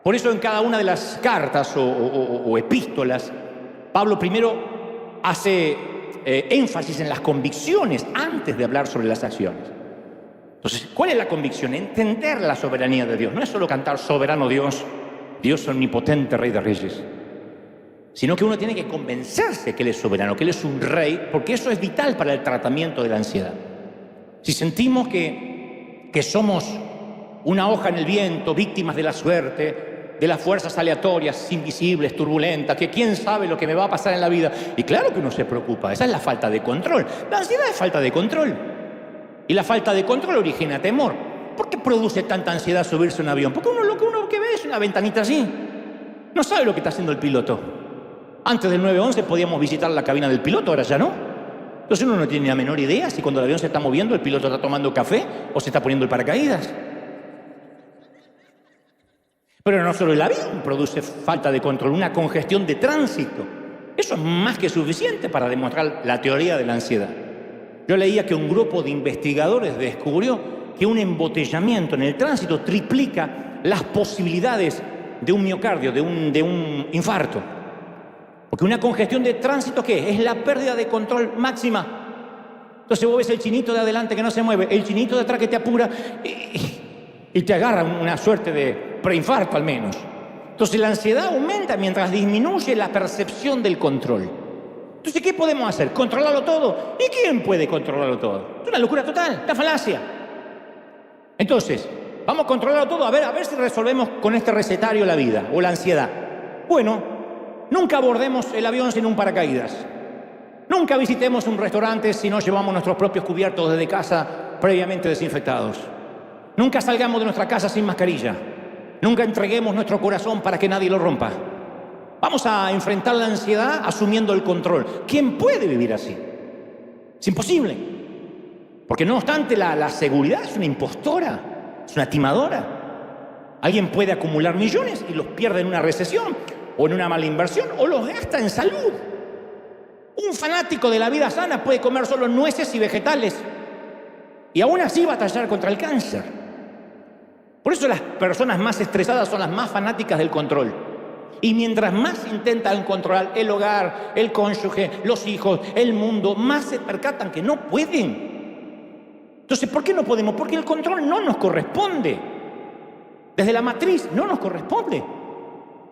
Por eso en cada una de las cartas o epístolas, Pablo primero hace énfasis en las convicciones antes de hablar sobre las acciones. Entonces, ¿cuál es la convicción? Entender la soberanía de Dios. No es solo cantar soberano Dios, Dios omnipotente, Rey de Reyes, sino que uno tiene que convencerse que Él es soberano, que Él es un rey, porque eso es vital para el tratamiento de la ansiedad. Si sentimos que somos una hoja en el viento, víctimas de la suerte, de las fuerzas aleatorias, invisibles, turbulentas, que quién sabe lo que me va a pasar en la vida, y claro que uno se preocupa, esa es la falta de control. La ansiedad es falta de control. Y la falta de control origina temor. ¿Por qué produce tanta ansiedad subirse a un avión? Porque lo que uno ve es una ventanita así. No sabe lo que está haciendo el piloto. Antes del 911 podíamos visitar la cabina del piloto, ahora ya no. Entonces uno no tiene la menor idea si cuando el avión se está moviendo el piloto está tomando café o se está poniendo el paracaídas. Pero no solo el avión produce falta de control, una congestión de tránsito. Eso es más que suficiente para demostrar la teoría de la ansiedad. Yo leía que un grupo de investigadores descubrió que un embotellamiento en el tránsito triplica las posibilidades de un miocardio, de un infarto. Porque una congestión de tránsito, ¿qué? Es la pérdida de control máxima. Entonces vos ves el chinito de adelante que no se mueve, el chinito de atrás que te apura y te agarra una suerte de preinfarto al menos. Entonces la ansiedad aumenta mientras disminuye la percepción del control. Entonces, ¿qué podemos hacer? ¿Controlarlo todo? ¿Y quién puede controlarlo todo? Es una locura total, una falacia. Entonces, vamos a controlarlo todo, a ver si resolvemos con este recetario la vida o la ansiedad. Bueno, nunca abordemos el avión sin un paracaídas. Nunca visitemos un restaurante si no llevamos nuestros propios cubiertos desde casa previamente desinfectados. Nunca salgamos de nuestra casa sin mascarilla. Nunca entreguemos nuestro corazón para que nadie lo rompa. Vamos a enfrentar la ansiedad asumiendo el control. ¿Quién puede vivir así? Es imposible. Porque no obstante, la seguridad es una impostora, es una timadora. Alguien puede acumular millones y los pierde en una recesión o en una mala inversión o los gasta en salud. Un fanático de la vida sana puede comer solo nueces y vegetales y aún así batallar contra el cáncer. Por eso las personas más estresadas son las más fanáticas del control. Y mientras más intentan controlar el hogar, el cónyuge, los hijos, el mundo, más se percatan que no pueden. Entonces, ¿por qué no podemos? Porque el control no nos corresponde. Desde la matriz no nos corresponde.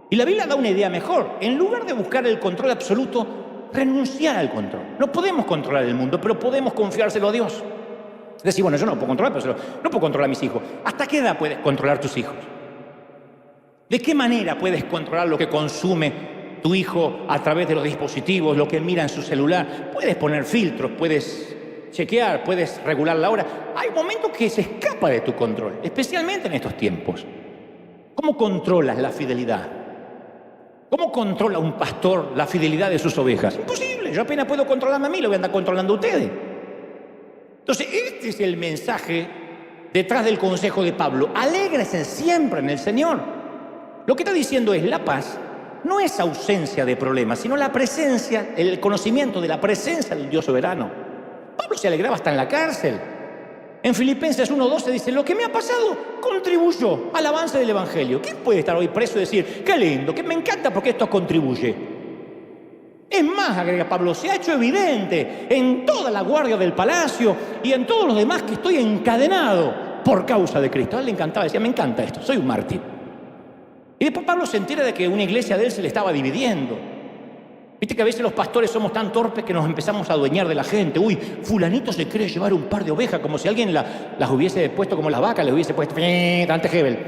Y la Biblia da una idea mejor. En lugar de buscar el control absoluto, renunciar al control. No podemos controlar el mundo, pero podemos confiárselo a Dios. Decir, bueno, yo no puedo controlar, pero no puedo controlar a mis hijos. ¿Hasta qué edad puedes controlar tus hijos? ¿De qué manera puedes controlar lo que consume tu hijo a través de los dispositivos, lo que mira en su celular? Puedes poner filtros, puedes chequear, puedes regular la hora. Hay momentos que se escapa de tu control, especialmente en estos tiempos. ¿Cómo controlas la fidelidad? ¿Cómo controla un pastor la fidelidad de sus ovejas? Imposible, yo apenas puedo controlarme a mí, lo voy a andar controlando a ustedes. Entonces, este es el mensaje detrás del consejo de Pablo. Alégrense siempre en el Señor. Lo que está diciendo es, la paz no es ausencia de problemas, sino la presencia, el conocimiento de la presencia del Dios soberano. Pablo se alegraba hasta en la cárcel. En Filipenses 1:12 dice, lo que me ha pasado contribuyó al avance del Evangelio. ¿Quién puede estar hoy preso y decir, qué lindo, que me encanta porque esto contribuye? Es más, agrega Pablo, se ha hecho evidente en toda la guardia del palacio y en todos los demás que estoy encadenado por causa de Cristo. A él le encantaba, decía, me encanta esto, soy un mártir. Y después Pablo se entera de que una iglesia de él se le estaba dividiendo. Viste que a veces los pastores somos tan torpes que nos empezamos a adueñar de la gente. Uy, fulanito se cree llevar un par de ovejas, como si alguien las hubiese puesto como las vacas, les hubiese puesto ante Hebel.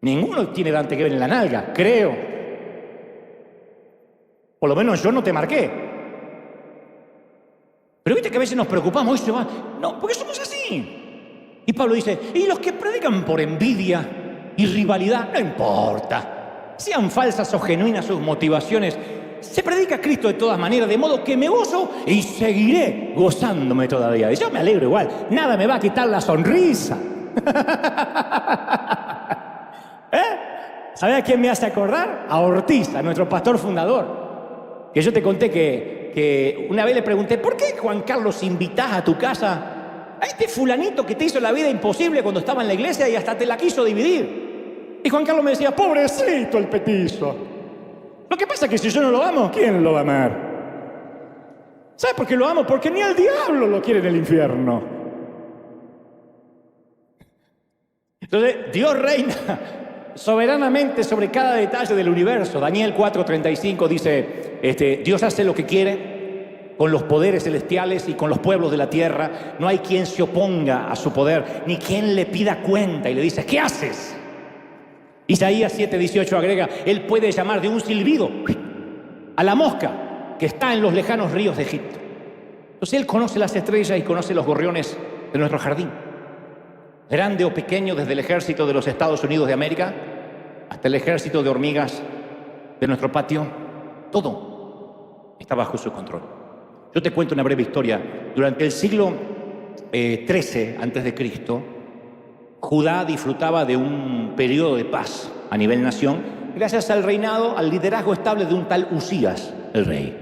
Ninguno tiene Dante Gebel en la nalga, creo. Por lo menos yo no te marqué. Pero viste que a veces nos preocupamos y se va. No, porque somos así. Y Pablo dice, y los que predican por envidia y rivalidad, no importa. Sean falsas o genuinas sus motivaciones, se predica a Cristo de todas maneras, de modo que me gozo y seguiré gozándome todavía. Y yo me alegro igual, nada me va a quitar la sonrisa. ¿Sabes a quién me hace acordar? A Ortiz, a nuestro pastor fundador. Que yo te conté que una vez le pregunté, ¿por qué, Juan Carlos, invitás a tu casa a este fulanito que te hizo la vida imposible cuando estaba en la iglesia y hasta te la quiso dividir? Y Juan Carlos me decía, pobrecito el petizo. Lo que pasa es que si yo no lo amo, ¿quién lo va a amar? ¿Sabes por qué lo amo? Porque ni el diablo lo quiere en el infierno. Entonces, Dios reina soberanamente sobre cada detalle del universo. Daniel 4:35 dice, Dios hace lo que quiere con los poderes celestiales y con los pueblos de la tierra. No hay quien se oponga a su poder, ni quien le pida cuenta y le dice, ¿qué haces? Isaías 7:18 agrega, Él puede llamar de un silbido a la mosca que está en los lejanos ríos de Egipto. Entonces Él conoce las estrellas y conoce los gorriones de nuestro jardín. Grande o pequeño, desde el ejército de los Estados Unidos de América hasta el ejército de hormigas de nuestro patio, todo está bajo su control. Yo te cuento una breve historia. Durante el siglo XIII a.C., Judá disfrutaba de un periodo de paz a nivel nación gracias al reinado, al liderazgo estable de un tal Usías, el rey.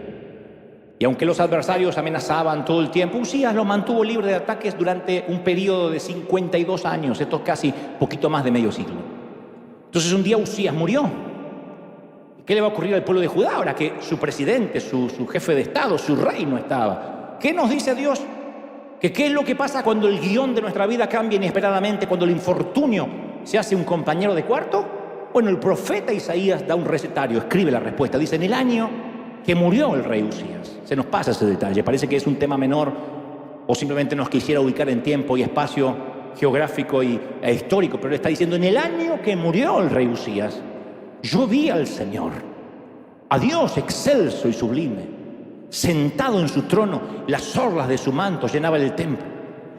Y aunque los adversarios amenazaban todo el tiempo, Usías lo mantuvo libre de ataques durante un periodo de 52 años, esto es casi poquito más de medio siglo. Entonces un día Usías murió. ¿Qué le va a ocurrir al pueblo de Judá ahora que su presidente, su jefe de Estado, su rey no estaba? ¿Qué nos dice Dios? ¿Qué es lo que pasa cuando el guión de nuestra vida cambia inesperadamente, cuando el infortunio se hace un compañero de cuarto? Bueno, el profeta Isaías da un recetario, escribe la respuesta. Dice, en el año que murió el rey Usías. Se nos pasa ese detalle, parece que es un tema menor o simplemente nos quisiera ubicar en tiempo y espacio geográfico e histórico, pero le está diciendo, en el año que murió el rey Usías, yo vi al Señor, a Dios excelso y sublime, sentado en su trono, las orlas de su manto llenaban el templo.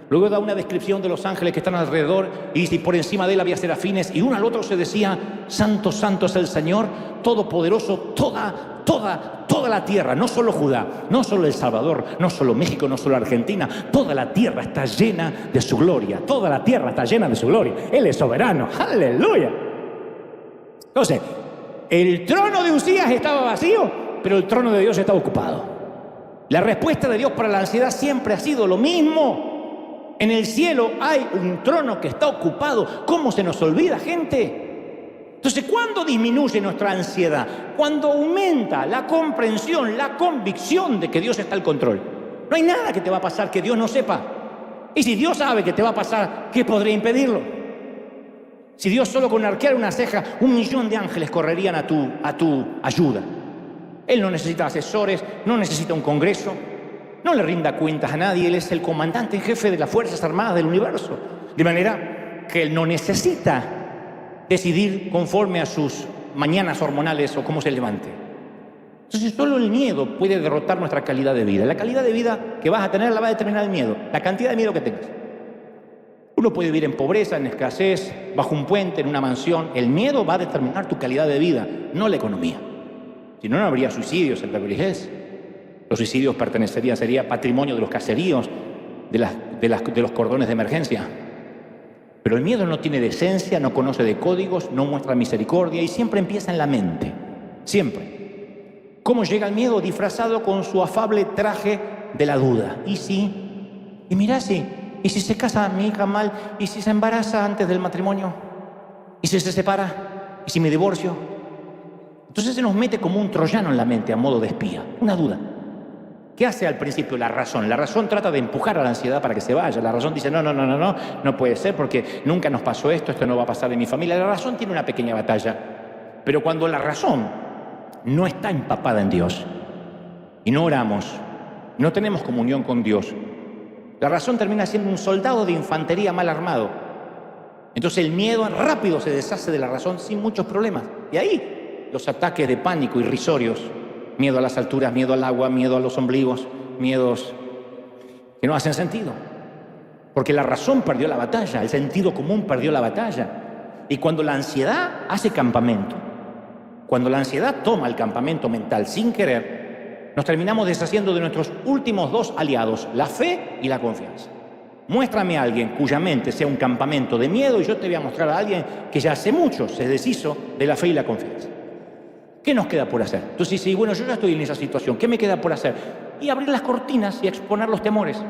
Luego da una descripción de los ángeles que están alrededor y dice, por encima de él había serafines y uno al otro se decía, santo, santo es el Señor, todopoderoso, toda la tierra, no solo Judá, no solo El Salvador, no solo México, no solo Argentina, toda la tierra está llena de su gloria, toda la tierra está llena de su gloria. Él es soberano, aleluya. Entonces, el trono de Usías estaba vacío, pero el trono de Dios estaba ocupado. La respuesta de Dios para la ansiedad siempre ha sido lo mismo. En el cielo hay un trono que está ocupado. ¿Cómo se nos olvida, gente? Entonces, ¿cuándo disminuye nuestra ansiedad? Cuando aumenta la comprensión, la convicción de que Dios está al control. No hay nada que te va a pasar que Dios no sepa. Y si Dios sabe que te va a pasar, ¿qué podría impedirlo? Si Dios solo con arquear una ceja, 1.000.000 de ángeles correrían a tu ayuda. Él no necesita asesores, no necesita un congreso, no le rinda cuentas a nadie. Él es el comandante en jefe de las Fuerzas Armadas del universo. De manera que Él no necesita decidir conforme a sus mañanas hormonales o cómo se levante. Entonces solo el miedo puede derrotar nuestra calidad de vida. La calidad de vida que vas a tener la va a determinar el miedo, la cantidad de miedo que tengas. Uno puede vivir en pobreza, en escasez, bajo un puente, en una mansión. El miedo va a determinar tu calidad de vida, no la economía. Si no, no habría suicidios en Beverly Hills. Los suicidios sería patrimonio de los caseríos, de los cordones de emergencia. Pero el miedo no tiene decencia, no conoce de códigos, no muestra misericordia y siempre empieza en la mente. Siempre. ¿Cómo llega el miedo? Disfrazado con su afable traje de la duda. ¿Y si? Y mirá si. ¿Y si se casa mi hija mal? ¿Y si se embaraza antes del matrimonio? ¿Y si se separa? ¿Y si me divorcio? Entonces se nos mete como un troyano en la mente a modo de espía, una duda. ¿Qué hace al principio la razón? La razón trata de empujar a la ansiedad para que se vaya. La razón dice, no puede ser porque nunca nos pasó esto no va a pasar en mi familia. La razón tiene una pequeña batalla. Pero cuando la razón no está empapada en Dios y no oramos, no tenemos comunión con Dios, la razón termina siendo un soldado de infantería mal armado Entonces el miedo rápido se deshace de la razón sin muchos problemas. Y ahí los ataques de pánico irrisorios, miedo a las alturas, miedo al agua, miedo a los ombligos, miedos que no hacen sentido. Porque la razón perdió la batalla, el sentido común perdió la batalla. Y cuando la ansiedad hace campamento, cuando la ansiedad toma el campamento mental sin querer, nos terminamos deshaciendo de nuestros últimos dos aliados, la fe y la confianza. Muéstrame a alguien cuya mente sea un campamento de miedo y yo te voy a mostrar a alguien que ya hace mucho se deshizo de la fe y la confianza. ¿Qué nos queda por hacer? Entonces, sí, bueno, yo ya estoy en esa situación. ¿Qué me queda por hacer? Y abrir las cortinas y exponer los temores.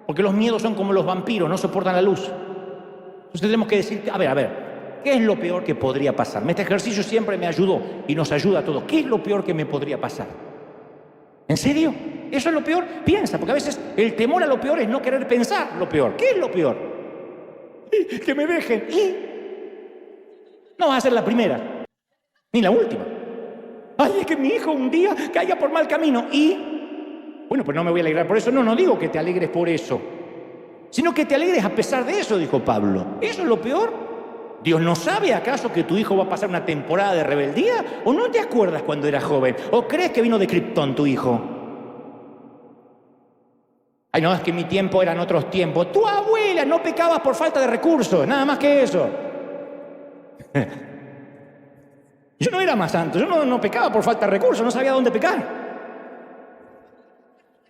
Porque los miedos son como los vampiros, no soportan la luz. Entonces tenemos que decir, a ver, ¿qué es lo peor que podría pasar? Este ejercicio siempre me ayudó y nos ayuda a todos. ¿Qué es lo peor que me podría pasar? ¿En serio? ¿Eso es lo peor? Piensa, porque a veces el temor a lo peor es no querer pensar lo peor. ¿Qué es lo peor? Que me dejen. ¿Y? No va a ser la primera, ni la última. Ay, es que mi hijo un día caiga por mal camino. ¿Y? Bueno, pues no me voy a alegrar por eso. No digo que te alegres por eso, sino que te alegres a pesar de eso, dijo Pablo. ¿Eso es lo peor? ¿Dios no sabe acaso que tu hijo va a pasar una temporada de rebeldía? ¿O no te acuerdas cuando era joven? ¿O crees que vino de Krypton tu hijo? Ay, no, es que mi tiempo eran otros tiempos. Tu abuela no pecaba por falta de recursos, nada más que eso. Yo no era más santo, yo no pecaba por falta de recursos, no sabía dónde pecar.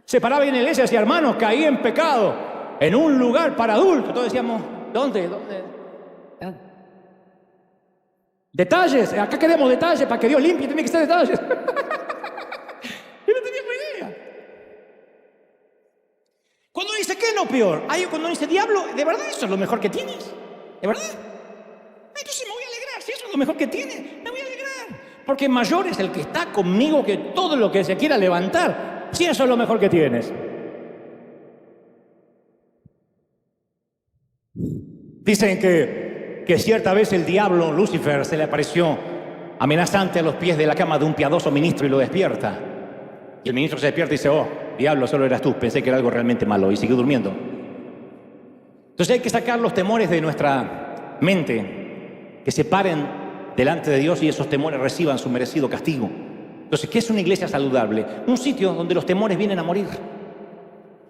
Se paraba en la iglesia y decía, hermanos, caí en pecado, en un lugar para adultos. Todos decíamos, ¿dónde? Detalles, acá queremos detalles para que Dios limpie, tiene que ser detalles. Yo no teníamos idea. Cuando dice, ¿qué es lo peor? Ay, cuando dice, diablo, ¿de verdad eso es lo mejor que tienes? ¿De verdad? Entonces me voy a alegrar, si eso es lo mejor que tienes, me voy a alegrar. Porque mayor es el que está conmigo que todo lo que se quiera levantar, si eso es lo mejor que tienes. Dicen que cierta vez el diablo, Lucifer, se le apareció amenazante a los pies de la cama de un piadoso ministro y lo despierta. Y el ministro se despierta y dice, oh, diablo, solo eras tú, pensé que era algo realmente malo, y siguió durmiendo. Entonces hay que sacar los temores de nuestra mente, que se paren delante de Dios y esos temores reciban su merecido castigo. Entonces, ¿qué es una iglesia saludable? Un sitio donde los temores vienen a morir,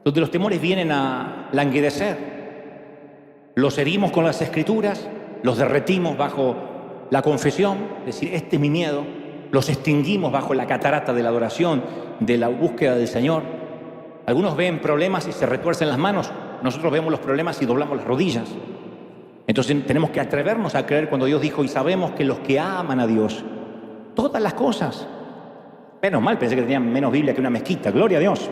donde los temores vienen a languidecer. Los herimos con las escrituras, los derretimos bajo la confesión, es decir, este es mi miedo, los extinguimos bajo la catarata de la adoración, de la búsqueda del Señor. Algunos ven problemas y se retuercen las manos, nosotros vemos los problemas y doblamos las rodillas. Entonces tenemos que atrevernos a creer cuando Dios dijo, y sabemos que los que aman a Dios, todas las cosas, menos mal, pensé que tenían menos Biblia que una mezquita, gloria a Dios.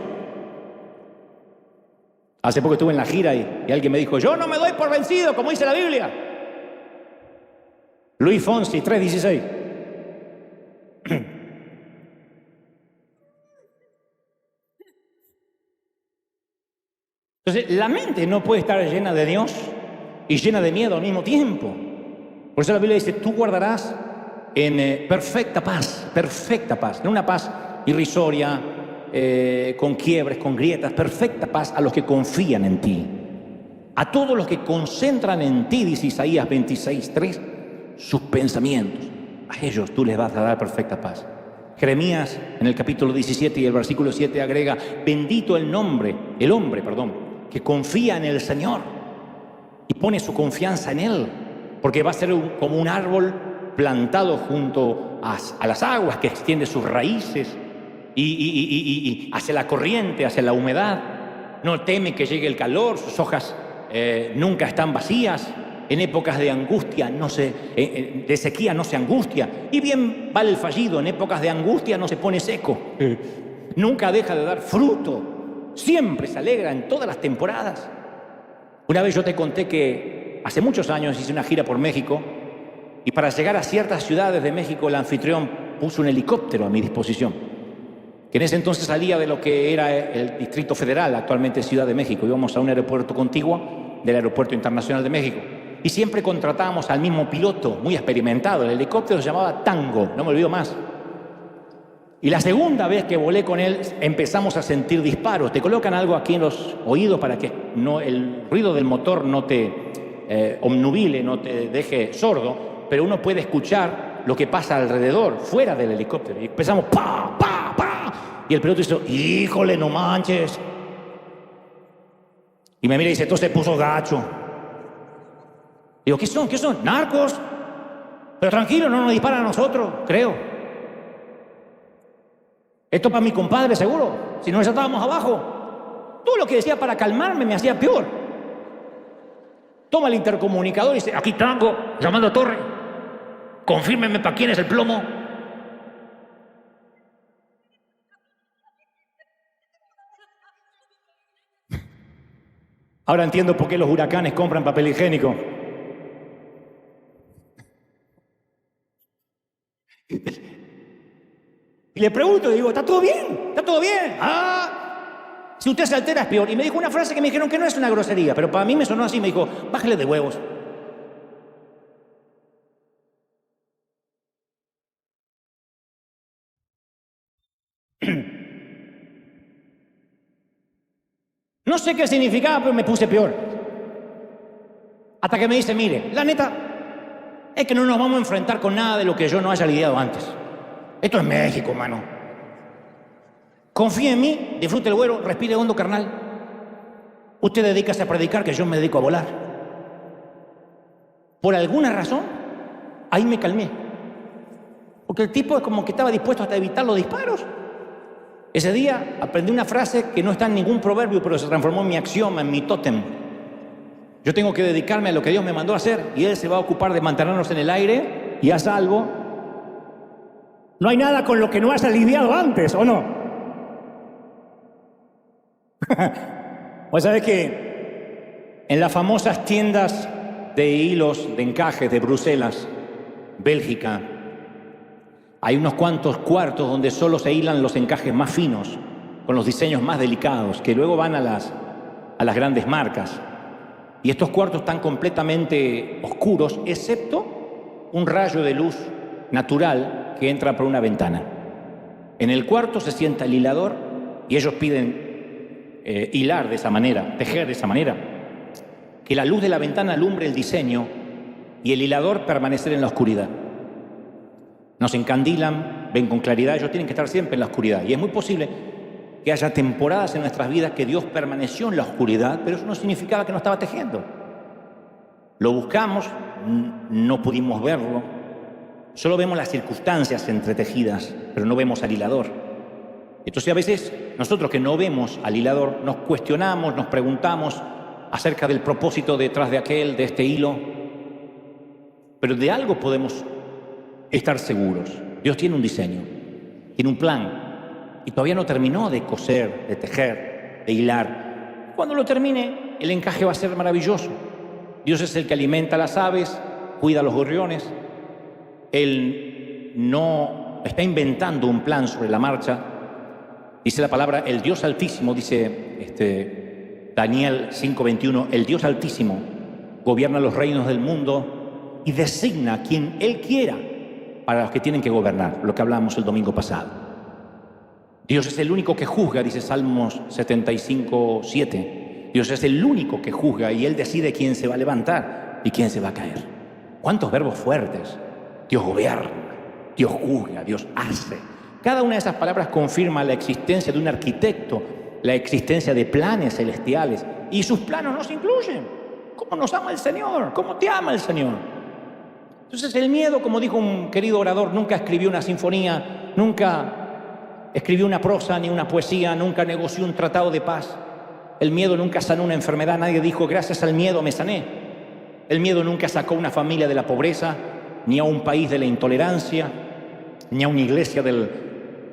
Hace poco estuve en la gira y alguien me dijo, yo no me doy por vencido, como dice la Biblia. Luis Fonsi, 3:16. Entonces, la mente no puede estar llena de Dios y llena de miedo al mismo tiempo. Por eso la Biblia dice, tú guardarás en perfecta paz, no una paz irrisoria, con quiebres, con grietas, perfecta paz a los que confían en ti. A todos los que concentran en ti, dice Isaías 26:3, sus pensamientos, a ellos tú les vas a dar perfecta paz. Jeremías en el capítulo 17 y el versículo 7 agrega, bendito el hombre, que confía en el Señor y pone su confianza en Él, porque va a ser como un árbol plantado junto a las aguas, que extiende sus raíces y hacia la corriente, hacia la humedad. No teme que llegue el calor, sus hojas nunca están vacías. En épocas de angustia, de sequía no se angustia. Y bien va el fallido, en épocas de angustia no se pone seco. Nunca deja de dar fruto. Siempre se alegra en todas las temporadas. Una vez yo te conté que hace muchos años hice una gira por México y para llegar a ciertas ciudades de México el anfitrión puso un helicóptero a mi disposición, que en ese entonces salía de lo que era el Distrito Federal, actualmente Ciudad de México. Íbamos a un aeropuerto contiguo del Aeropuerto Internacional de México y siempre contratábamos al mismo piloto, muy experimentado. El helicóptero se llamaba Tango, no me olvido más. Y la segunda vez que volé con él empezamos a sentir disparos. Te colocan algo aquí en los oídos para que el ruido del motor no te obnubile, no te deje sordo, pero uno puede escuchar lo que pasa alrededor, fuera del helicóptero. Y empezamos, ¡pa, pa, pa! Y el piloto dice, ¡híjole, no manches! Y me mira y dice, esto se puso gacho. Digo, ¿qué son? ¿Qué son? ¿Narcos? Pero tranquilo, no nos disparan a nosotros, creo. Esto para mi compadre, seguro. Si no, ya estábamos abajo. Todo lo que decía para calmarme me hacía peor. Toma el intercomunicador y dice, aquí tengo, llamando a Torre. Confírmeme para quién es el plomo. Ahora entiendo por qué los huracanes compran papel higiénico. Y le pregunto, digo, ¿está todo bien? ¿Está todo bien? Ah, si usted se altera es peor. Y me dijo una frase que me dijeron que no es una grosería, pero para mí me sonó así, me dijo, bájale de huevos. No sé qué significaba, pero me puse peor. Hasta que me dice, mire, la neta es que no nos vamos a enfrentar con nada de lo que yo no haya lidiado antes. Esto es México, mano. Confíe en mí, disfrute el vuelo, respire hondo, carnal. Usted dedícase a predicar, que yo me dedico a volar. Por alguna razón, ahí me calmé. Porque el tipo es como que estaba dispuesto hasta a evitar los disparos. Ese día aprendí una frase que no está en ningún proverbio, pero se transformó en mi axioma, en mi tótem. Yo tengo que dedicarme a lo que Dios me mandó a hacer y Él se va a ocupar de mantenernos en el aire y a salvo. No hay nada con lo que no hayas lidiado antes, ¿o no? Pues sabes que en las famosas tiendas de hilos de encaje de Bruselas, Bélgica, hay unos cuantos cuartos donde solo se hilan los encajes más finos, con los diseños más delicados, que luego van a las grandes marcas. Y estos cuartos están completamente oscuros, excepto un rayo de luz natural que entra por una ventana. En el cuarto se sienta el hilador y ellos piden hilar de esa manera, tejer de esa manera, que la luz de la ventana alumbre el diseño y el hilador permanecer en la oscuridad. Nos encandilan, ven con claridad, ellos tienen que estar siempre en la oscuridad. Y es muy posible que haya temporadas en nuestras vidas que Dios permaneció en la oscuridad, pero eso no significaba que no estaba tejiendo. Lo buscamos, no pudimos verlo, solo vemos las circunstancias entretejidas, pero no vemos al hilador. Entonces a veces nosotros que no vemos al hilador nos cuestionamos, nos preguntamos acerca del propósito detrás de aquel, de este hilo, pero de algo podemos estar seguros. Dios tiene un diseño, tiene un plan y todavía no terminó de coser, de tejer, de hilar. Cuando lo termine, el encaje va a ser maravilloso. Dios es el que alimenta a las aves, cuida a los gorriones. Él no está inventando un plan sobre la marcha. Dice la palabra, el Dios Altísimo, dice Daniel 5:21, el Dios Altísimo gobierna los reinos del mundo y designa a quien Él quiera para los que tienen que gobernar, lo que hablamos el domingo pasado. Dios es el único que juzga, dice Salmos 75:7. Dios es el único que juzga y Él decide quién se va a levantar y quién se va a caer. ¿Cuántos verbos fuertes? Dios gobierna, Dios juzga, Dios hace. Cada una de esas palabras confirma la existencia de un arquitecto, la existencia de planes celestiales, y sus planos nos incluyen. ¿Cómo nos ama el Señor? ¿Cómo te ama el Señor? Entonces el miedo, como dijo un querido orador, nunca escribió una sinfonía, nunca escribió una prosa ni una poesía, nunca negoció un tratado de paz. El miedo nunca sanó una enfermedad, nadie dijo gracias al miedo me sané. El miedo nunca sacó a una familia de la pobreza, ni a un país de la intolerancia, ni a una iglesia del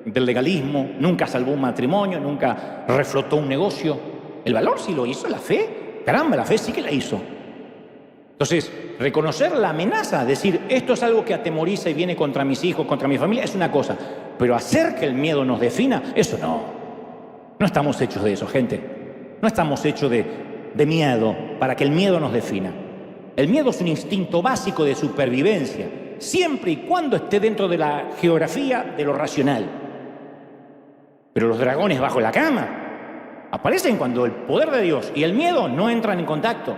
legalismo, nunca salvó un matrimonio, nunca reflotó un negocio. El valor sí lo hizo, la fe, caramba, la fe sí que la hizo. Entonces, reconocer la amenaza, decir esto es algo que atemoriza y viene contra mis hijos, contra mi familia, es una cosa, pero hacer que el miedo nos defina, eso no. No estamos hechos de eso, gente. No estamos hechos de miedo para que el miedo nos defina. El miedo es un instinto básico de supervivencia, siempre y cuando esté dentro de la geografía de lo racional. Pero los dragones bajo la cama aparecen cuando el poder de Dios y el miedo no entran en contacto.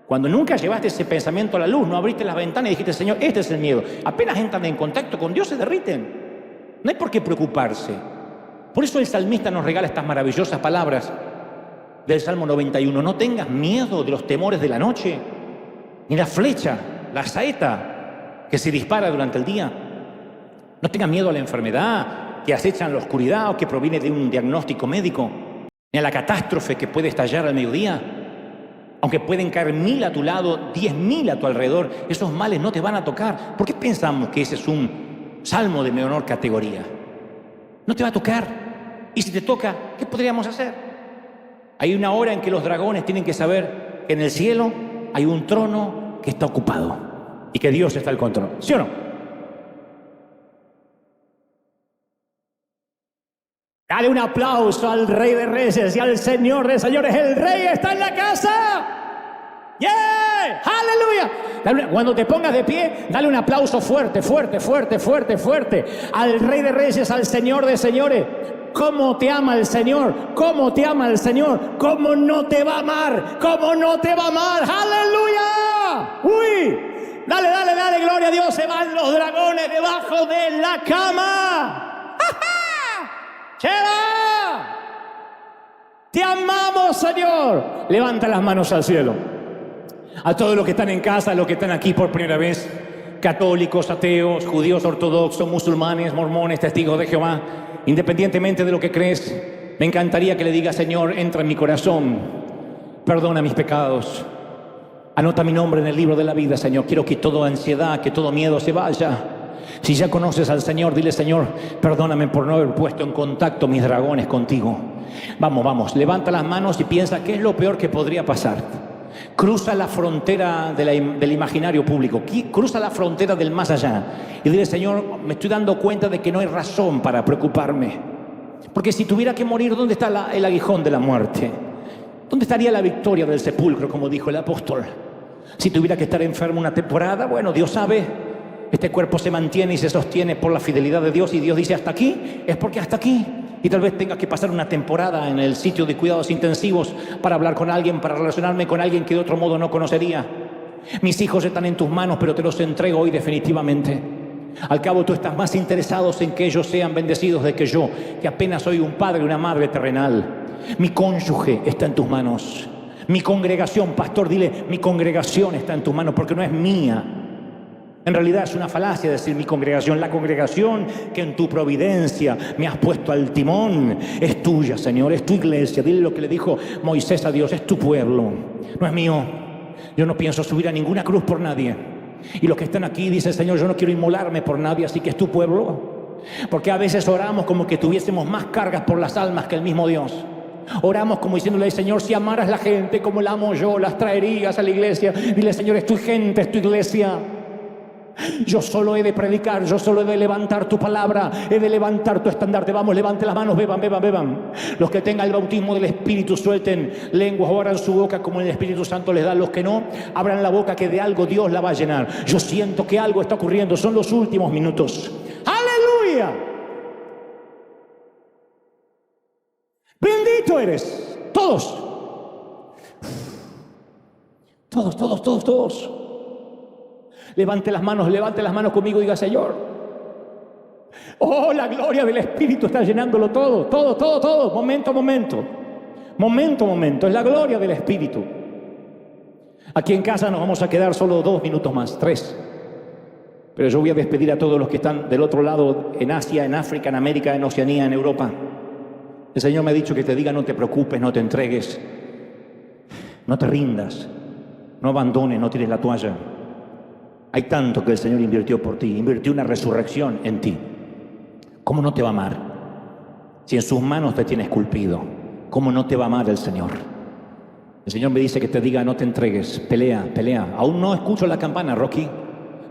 Cuando nunca llevaste ese pensamiento a la luz, no abriste las ventanas y dijiste, Señor, este es el miedo. Apenas entran en contacto con Dios, se derriten. No hay por qué preocuparse. Por eso el salmista nos regala estas maravillosas palabras del Salmo 91. No tengas miedo de los temores de la noche, ni la flecha, la saeta que se dispara durante el día. No tengas miedo a la enfermedad que acecha en la oscuridad o que proviene de un diagnóstico médico, ni a la catástrofe que puede estallar al mediodía. Aunque pueden caer 1000 a tu lado, 10.000 a tu alrededor, esos males no te van a tocar. ¿Por qué pensamos que ese es un salmo de menor categoría? No te va a tocar. Y si te toca, ¿qué podríamos hacer? Hay una hora en que los dragones tienen que saber que en el cielo hay un trono que está ocupado y que Dios está al control. ¿Sí o no? Dale un aplauso al Rey de Reyes y al Señor de Señores. El Rey está en la casa. ¡Yeah! ¡Aleluya! Cuando te pongas de pie, dale un aplauso fuerte, fuerte, fuerte, fuerte, fuerte al Rey de Reyes, al Señor de Señores. ¿Cómo te ama el Señor? ¿Cómo te ama el Señor? ¿Cómo no te va a amar? ¿Cómo no te va a amar? ¡Aleluya! ¡Uy! Dale, dale, dale, gloria a Dios. Se van los dragones debajo de la cama. ¡Ja, ja! ¡Chela! Te amamos, Señor. Levanta las manos al cielo. A todos los que están en casa, a los que están aquí por primera vez, católicos, ateos, judíos ortodoxos, musulmanes, mormones, testigos de Jehová, independientemente de lo que crees, me encantaría que le digas, Señor, entra en mi corazón, perdona mis pecados, anota mi nombre en el libro de la vida, Señor. Quiero que toda ansiedad, que todo miedo se vaya. Si ya conoces al Señor, dile, Señor, perdóname por no haber puesto en contacto mis dragones contigo. Vamos, vamos, levanta las manos y piensa qué es lo peor que podría pasar. Cruza la frontera del imaginario público, cruza la frontera del más allá y dile, Señor, me estoy dando cuenta de que no hay razón para preocuparme. Porque si tuviera que morir, ¿dónde está el aguijón de la muerte? ¿Dónde estaría la victoria del sepulcro, como dijo el apóstol? Si tuviera que estar enfermo una temporada, bueno, Dios sabe. Este cuerpo se mantiene y se sostiene por la fidelidad de Dios, y Dios dice hasta aquí, es porque hasta aquí. Y tal vez tenga que pasar una temporada en el sitio de cuidados intensivos para hablar con alguien, para relacionarme con alguien que de otro modo no conocería. Mis hijos están en tus manos, pero te los entrego hoy definitivamente. Al cabo tú estás más interesado en que ellos sean bendecidos de que yo, que apenas soy un padre y una madre terrenal. Mi cónyuge está en tus manos. Mi congregación, pastor, dile, mi congregación está en tus manos, porque no es mía. En realidad es una falacia decir mi congregación. La congregación que en tu providencia me has puesto al timón es tuya, Señor, es tu iglesia. Dile lo que le dijo Moisés a Dios, es tu pueblo, no es mío. Yo no pienso subir a ninguna cruz por nadie. Y los que están aquí dicen, Señor, yo no quiero inmolarme por nadie, así que es tu pueblo. Porque a veces oramos como que tuviésemos más cargas por las almas que el mismo Dios. Oramos como diciéndole, Señor, si amaras la gente como la amo yo, las traerías a la iglesia. Dile, Señor, es tu gente, es tu iglesia. Yo solo he de predicar, yo solo he de levantar tu palabra, he de levantar tu estandarte. Vamos, levante las manos, beban, beban, beban. Los que tengan el bautismo del Espíritu suelten lenguas o abran su boca como el Espíritu Santo les da. Los que no, abran la boca, que de algo Dios la va a llenar. Yo siento que algo está ocurriendo, son los últimos minutos. ¡Aleluya! Bendito eres. Todos. Todos, todos, todos, todos. Levante las manos conmigo y diga, Señor, oh, la gloria del Espíritu está llenándolo todo, todo, todo, todo. Momento, momento. Momento, momento. Es la gloria del Espíritu. Aquí en casa nos vamos a quedar solo 2 minutos más, 3. Pero yo voy a despedir a todos los que están del otro lado, en Asia, en África, en América, en Oceanía, en Europa. El Señor me ha dicho que te diga, no te preocupes, no te entregues, no te rindas, no abandones, no tires la toalla. Hay tanto que el Señor invirtió por ti, invirtió una resurrección en ti. ¿Cómo no te va a amar? Si en sus manos te tiene esculpido, ¿cómo no te va a amar el Señor? El Señor me dice que te diga, no te entregues, pelea, pelea. Aún no escucho la campana, Rocky.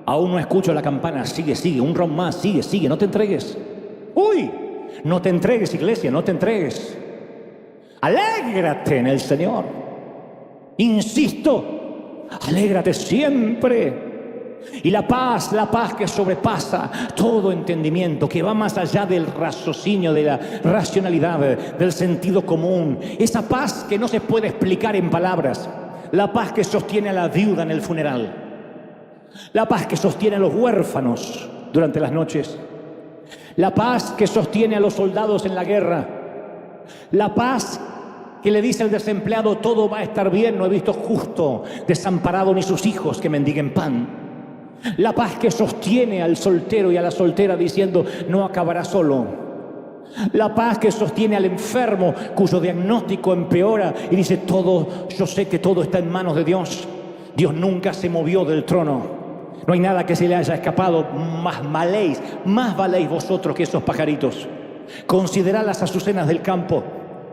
Aún no escucho la campana, sigue, sigue, un round más, sigue, sigue, no te entregues. ¡Uy! No te entregues, iglesia, no te entregues. Alégrate en el Señor. Insisto, alégrate siempre. Y la paz que sobrepasa todo entendimiento, que va más allá del raciocinio, de la racionalidad, del sentido común. Esa paz que no se puede explicar en palabras. La paz que sostiene a la viuda en el funeral. La paz que sostiene a los huérfanos durante las noches. La paz que sostiene a los soldados en la guerra. La paz que le dice al desempleado: todo va a estar bien, no he visto justo desamparado ni sus hijos que mendiguen pan. La paz que sostiene al soltero y a la soltera diciendo: no acabará solo. La paz que sostiene al enfermo cuyo diagnóstico empeora y dice: yo sé que todo está en manos de Dios. Dios nunca se movió del trono. No hay nada que se le haya escapado. Más valéis vosotros que esos pajaritos. Considerad las azucenas del campo.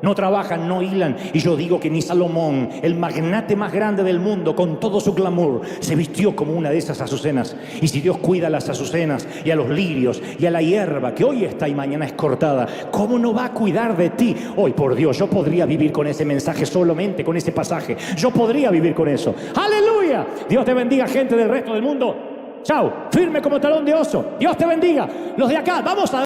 No trabajan, no hilan. Y yo digo que ni Salomón, el magnate más grande del mundo, con todo su glamour, se vistió como una de esas azucenas. Y si Dios cuida a las azucenas y a los lirios y a la hierba que hoy está y mañana es cortada, ¿cómo no va a cuidar de ti? Hoy, por Dios, yo podría vivir con ese mensaje solamente, con ese pasaje. Yo podría vivir con eso. ¡Aleluya! Dios te bendiga, gente del resto del mundo. Chao, firme como talón de oso. Dios te bendiga. Los de acá, vamos a...